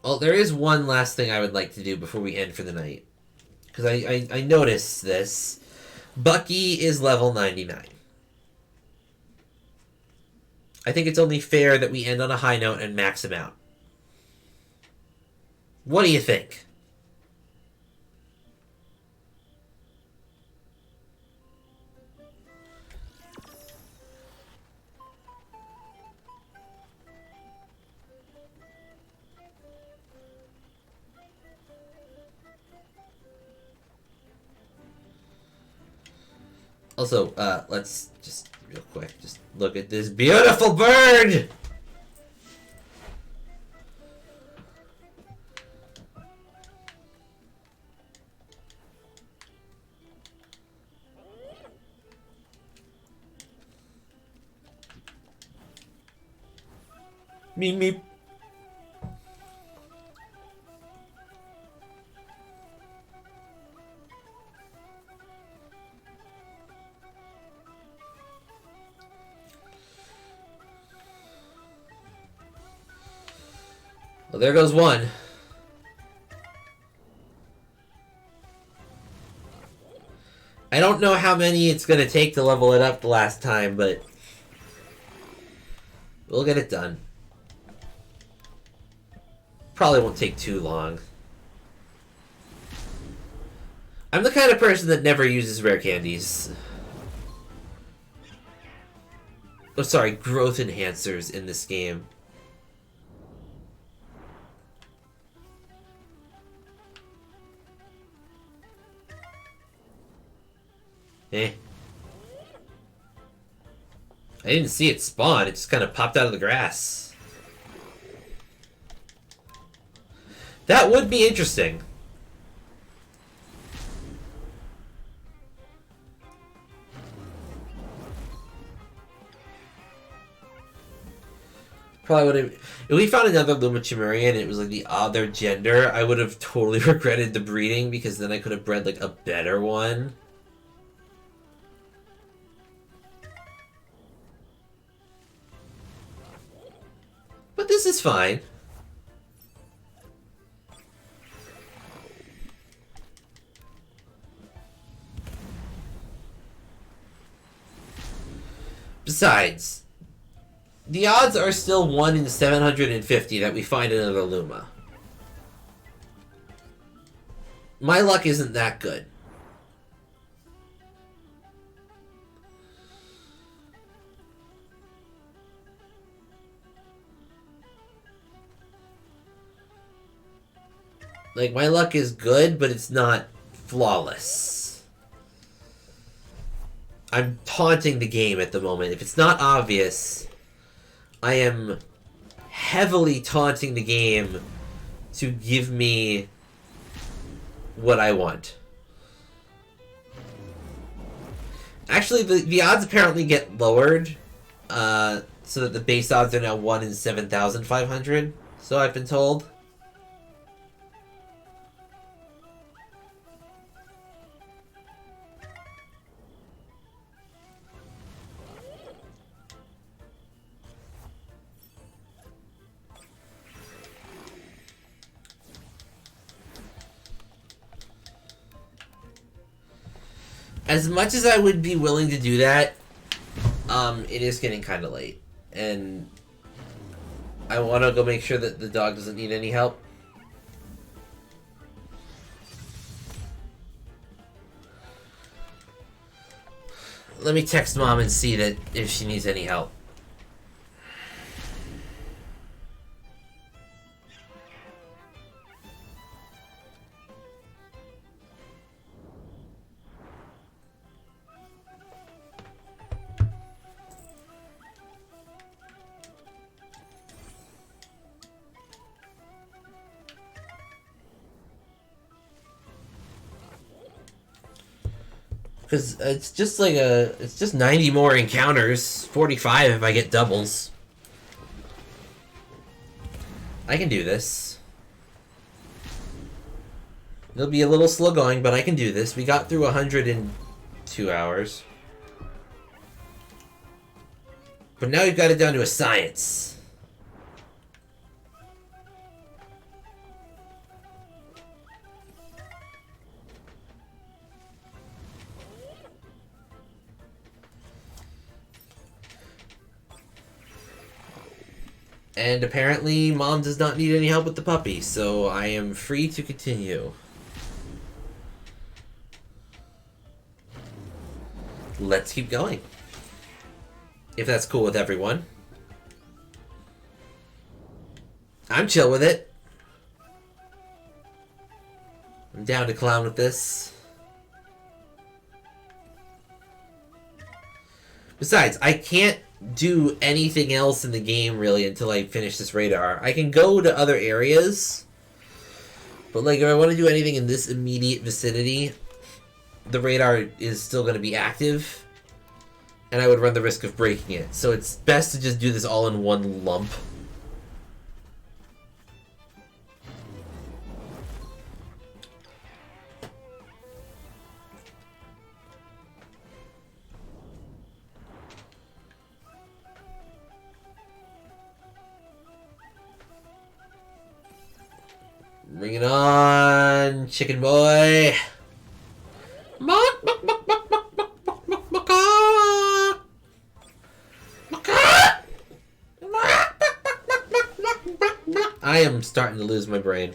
Well, there is one last thing I would like to do before we end for the night. Because I noticed this. Bucky is level 99. I think it's only fair that we end on a high note and max him out. What do you think? Also, let's just real quick, just look at this beautiful bird! Meep meep. Well, there goes one. I don't know how many it's going to take to level it up the last time, but we'll get it done. Probably won't take too long. I'm the kind of person that never uses rare candies. Oh, sorry, growth enhancers in this game. Eh. I didn't see it spawn, it just kind of popped out of the grass. That would be interesting. Probably would have... If we found another Luma Chimerian and it was like the other gender, I would have totally regretted the breeding because then I could have bred like a better one. But this is fine. Besides, the odds are still 1 in 750 that we find another Luma. My luck isn't that good. Like, my luck is good, but it's not flawless. I'm taunting the game at the moment. If it's not obvious, I am heavily taunting the game to give me what I want. Actually, the odds apparently get lowered, so that the base odds are now 1 in 7,500, so I've been told. As much as I would be willing to do that, it is getting kind of late. And I want to go make sure that the dog doesn't need any help. Let me text Mom and see that if she needs any help. Because it's just like it's just 90 more encounters, 45 if I get doubles. I can do this. It'll be a little slow going, but I can do this. We got through 100 in 2 hours. But now we've got it down to a science. And apparently, Mom does not need any help with the puppy, so I am free to continue. Let's keep going. If that's cool with everyone. I'm chill with it. I'm down to clown with this. Besides, I can't do anything else in the game really until I finish this radar. I can go to other areas, but like if I want to do anything in this immediate vicinity, the radar is still going to be active, and I would run the risk of breaking it. So it's best to just do this all in one lump. Bring it on, chicken boy. I am starting to lose my brain.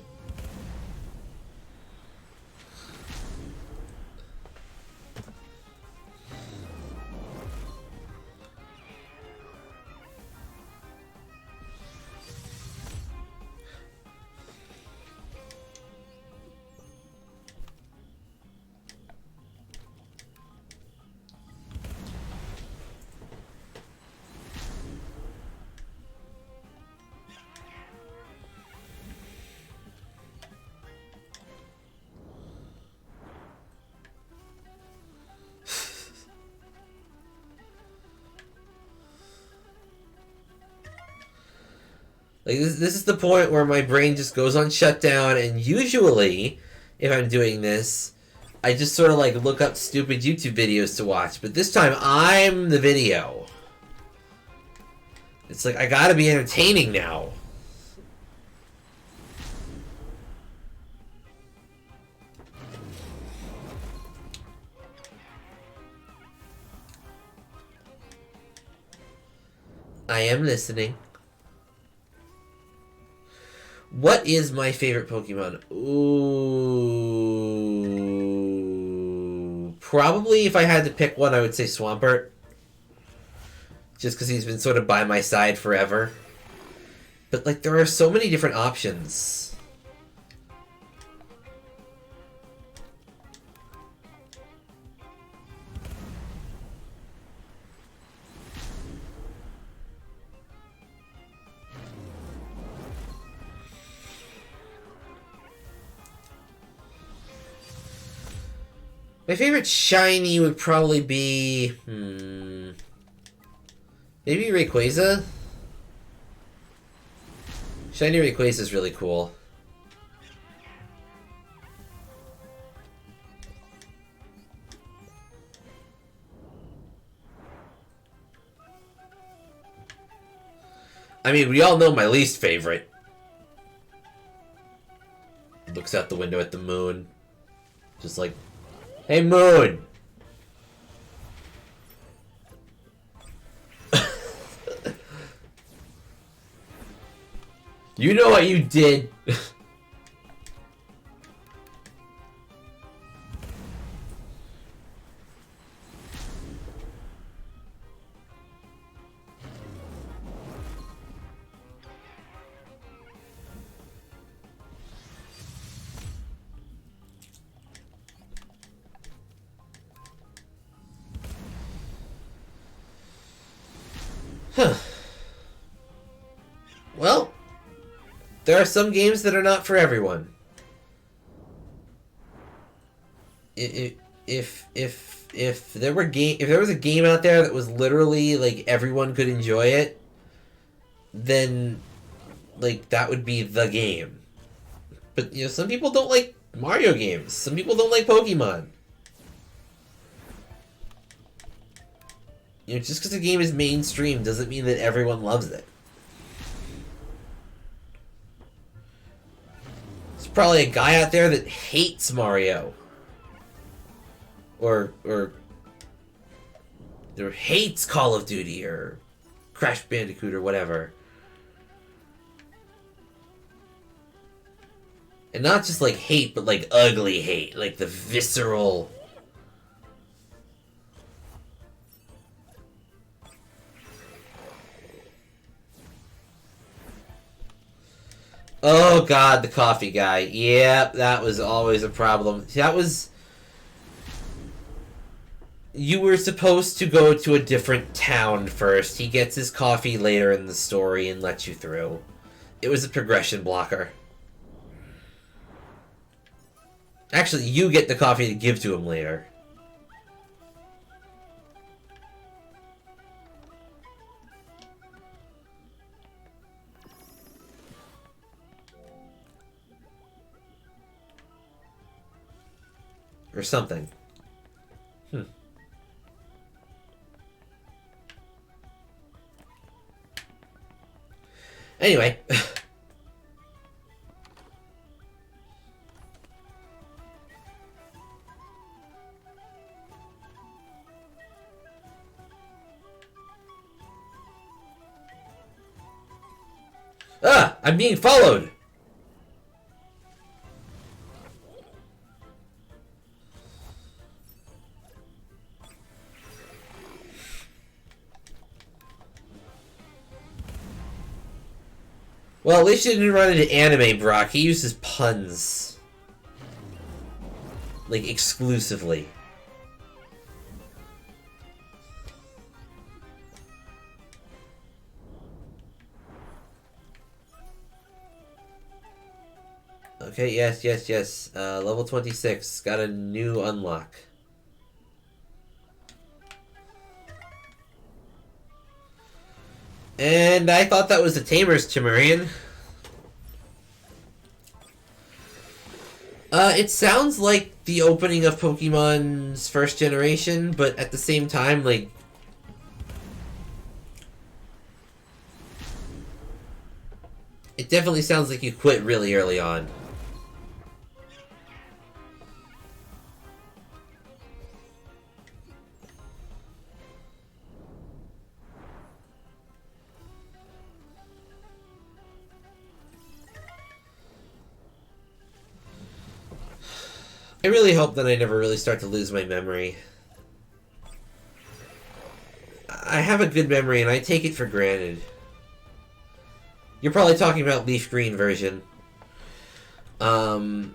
Like this is the point where my brain just goes on shutdown, and usually, if I'm doing this, I just sort of like look up stupid YouTube videos to watch. But this time, I'm the video. It's like I gotta be entertaining now. I am listening. What is my favorite Pokemon? Ooh, probably if I had to pick one, I would say Swampert. Just because he's been sort of by my side forever. But like, there are so many different options. My favorite shiny would probably be... maybe Rayquaza? Shiny Rayquaza is really cool. I mean, we all know my least favorite. Looks out the window at the moon. Just like... Hey, Moon! You know what you did! Huh. Well, there are some games that are not for everyone. If there was a game out there that was literally like everyone could enjoy it, then like that would be the game. But you know, some people don't like Mario games. Some people don't like Pokemon. You know, just because a game is mainstream doesn't mean that everyone loves it. There's probably a guy out there that hates Mario. Or hates Call of Duty or Crash Bandicoot or whatever. And not just like hate, but like ugly hate. Like the visceral... Oh god, the coffee guy. Yeah, that was always a problem. That was... You were supposed to go to a different town first. He gets his coffee later in the story and lets you through. It was a progression blocker. Actually, you get the coffee to give to him later. Or something. Anyway. I'm being followed! Well, at least you didn't run into anime, Brock. He uses puns. Like, exclusively. Okay, yes. Level 26. Got a new unlock. And I thought that was the Tamer's Timurian. It sounds like the opening of Pokemon's first generation, but at the same time, like... It definitely sounds like you quit really early on. I really hope that I never really start to lose my memory. I have a good memory and I take it for granted. You're probably talking about Leaf Green version. But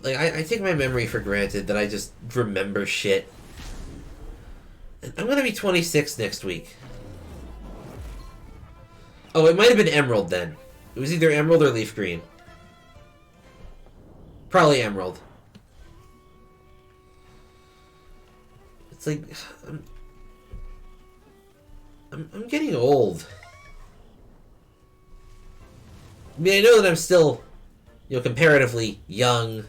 like, I take my memory for granted that I just remember shit. I'm gonna be 26 next week. Oh, it might have been Emerald then. It was either Emerald or Leaf Green. Probably Emerald. It's like... I'm getting old. I mean, I know that I'm still, you know, comparatively young.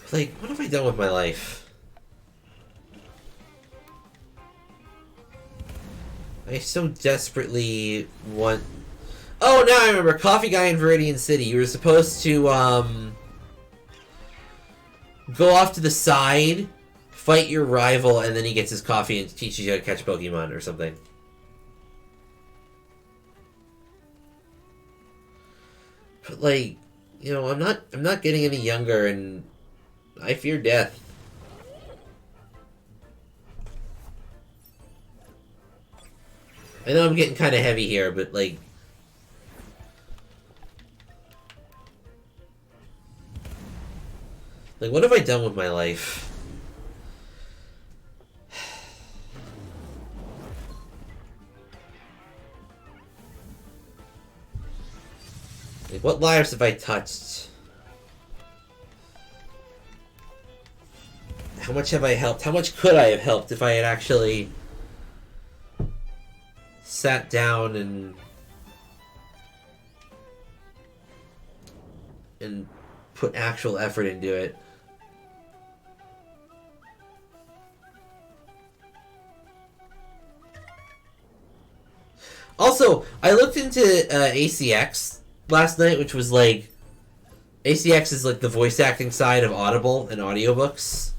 But like, what have I done with my life? I so desperately want... Oh, now I remember. Coffee Guy in Viridian City. You were supposed to, go off to the side, fight your rival, and then he gets his coffee and teaches you how to catch Pokemon or something. But, like, you know, I'm not getting any younger, and I fear death. I know I'm getting kind of heavy here, but, like... Like, what have I done with my life? Like, what lives have I touched? How much have I helped? How much could I have helped if I had actually sat down and put actual effort into it? Also, I looked into ACX last night, which was like... ACX is like the voice acting side of Audible and audiobooks.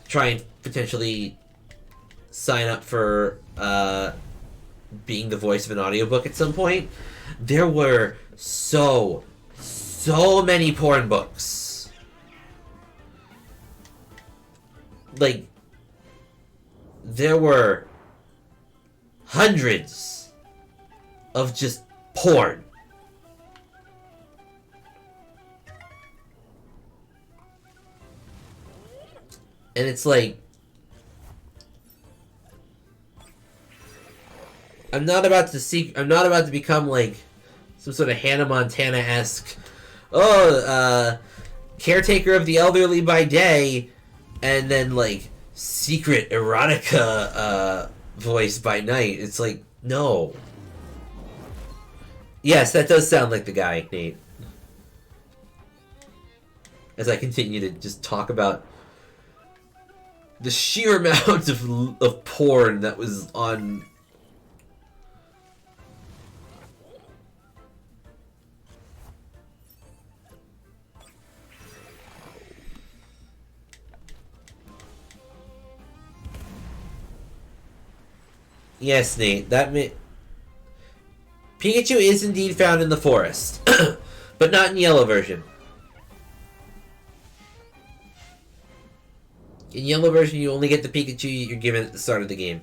Try and potentially sign up for being the voice of an audiobook at some point. There were so many porn books. Like, there were hundreds of just porn. And it's like, I'm not about to become like some sort of Hannah Montana-esque, caretaker of the elderly by day, and then like secret erotica voice by night. It's like, no. Yes, that does sound like the guy, Nate. As I continue to just talk about the sheer amount of porn that was on. Yes, Nate, Pikachu is indeed found in the forest, but not in yellow version. In yellow version, you only get the Pikachu you're given at the start of the game.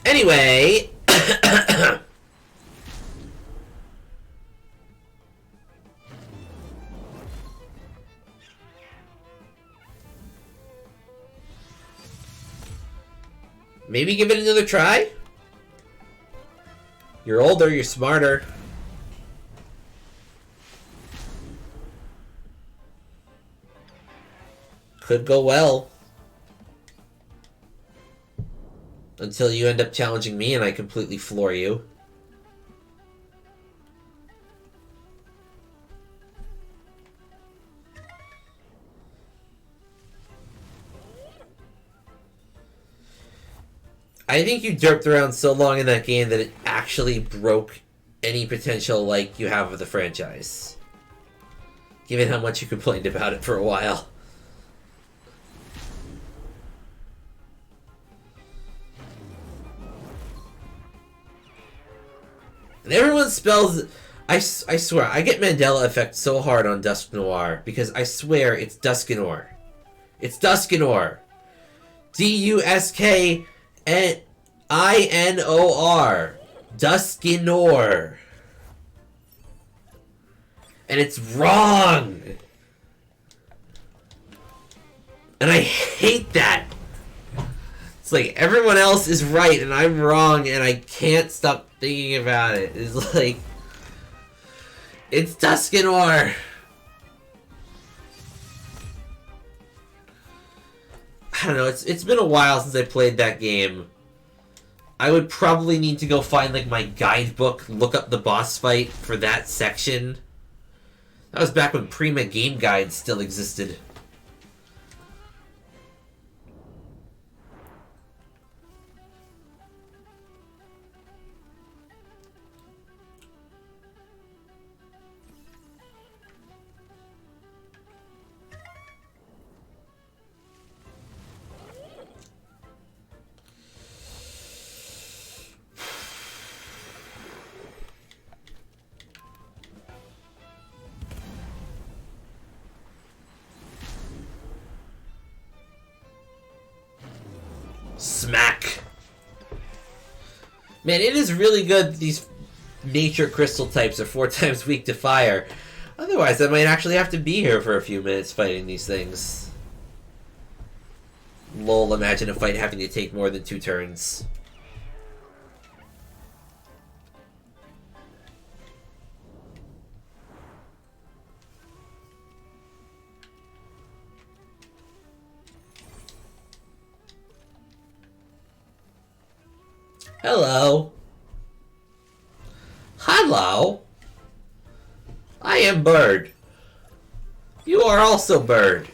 Anyway, maybe give it another try? You're older, you're smarter. Could go well. Until you end up challenging me and I completely floor you. I think you derped around so long in that game that it actually broke any potential like you have of the franchise. Given how much you complained about it for a while. And everyone spells... I swear, I get Mandela effect so hard on Dusk Noir because I swear it's Duskinor. It's Duskinor. Duskinor. Duskinor. And it's wrong. And I hate that. It's like everyone else is right and I'm wrong and I can't stop thinking about it. It's like, it's Duskinor. I don't know, it's been a while since I played that game. I would probably need to go find like my guidebook, look up the boss fight for that section. That was back when Prima Game Guides still existed. Smack. Man, it is really good these nature crystal types are 4 times weak to fire. Otherwise, I might actually have to be here for a few minutes fighting these things. Lol, imagine a fight having to take more than 2 turns. Hello. Hello. I am Bird. You are also Bird.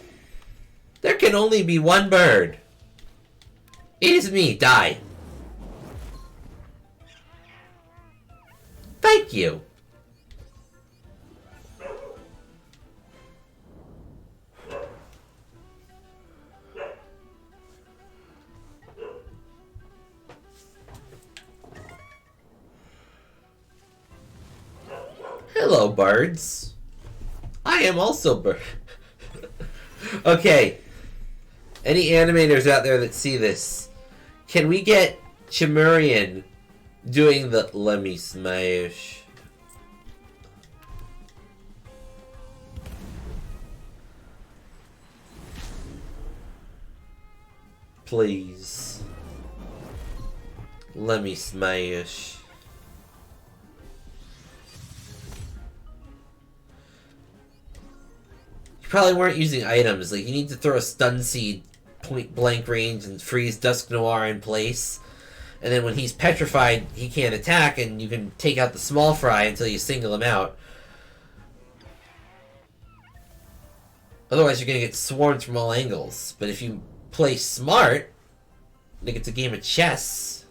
There can only be one Bird. It is me, Die. Thank you. Hello, birds. I am also bird. Okay. Any animators out there that see this, can we get Chimerian doing the "Let me smash"? Please. Let me smash. You probably weren't using items. Like, you need to throw a stun seed point blank range and freeze Dusk Noir in place. And then when he's petrified, he can't attack, and you can take out the small fry until you single him out. Otherwise, you're going to get swarmed from all angles. But if you play smart, like it's a game of chess.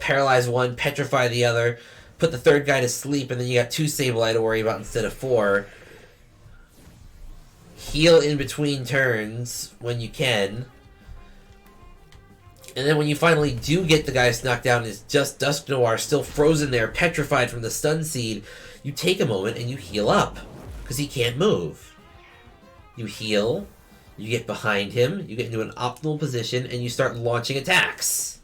Paralyze one, petrify the other, put the third guy to sleep, and then you got 2 Sableye to worry about instead of 4. Heal in between turns when you can. And then when you finally do get the guy knocked down, it's just Dusk Noir still frozen there, petrified from the stun seed. You take a moment and you heal up, because he can't move. You heal, you get behind him, you get into an optimal position, and you start launching attacks.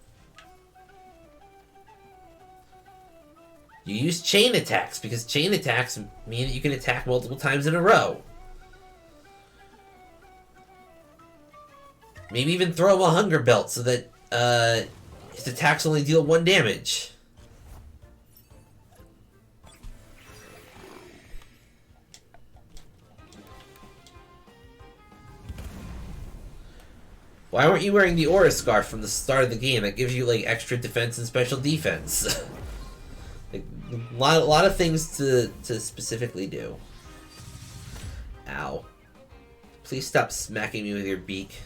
You use chain attacks, because chain attacks mean that you can attack multiple times in a row. Maybe even throw him a hunger belt so that his attacks only deal 1 damage. Why weren't you wearing the Aura Scarf from the start of the game? That gives you like extra defense and special defense. Like, a lot of things to specifically do. Ow. Please stop smacking me with your beak.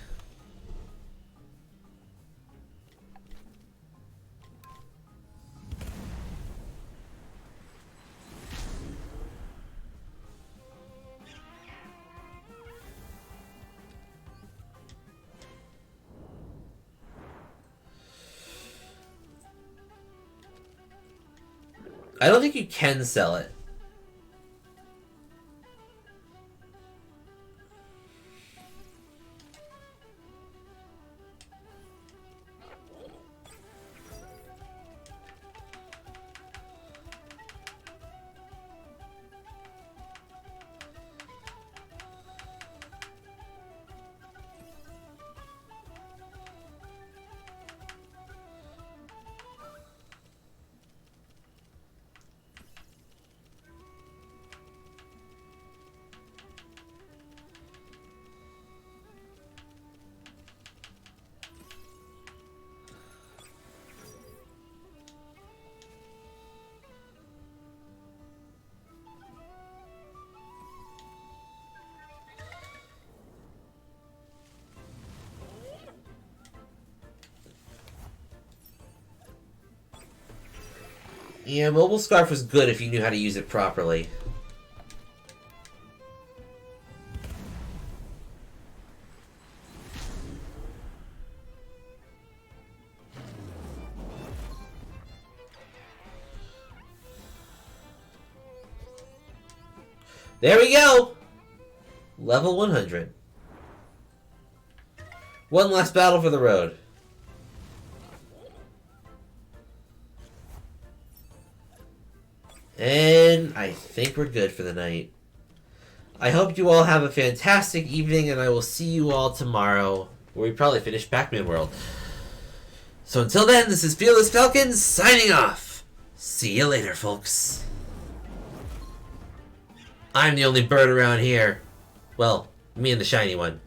I don't think you can sell it. Yeah, Mobile Scarf was good if you knew how to use it properly. There we go! Level 100. One last battle for the road. And I think we're good for the night. I hope you all have a fantastic evening, and I will see you all tomorrow, where we probably finish Pac-Man World. So until then, this is Fearless Falcon signing off. See you later, folks. I'm the only bird around here. Well, me and the shiny one.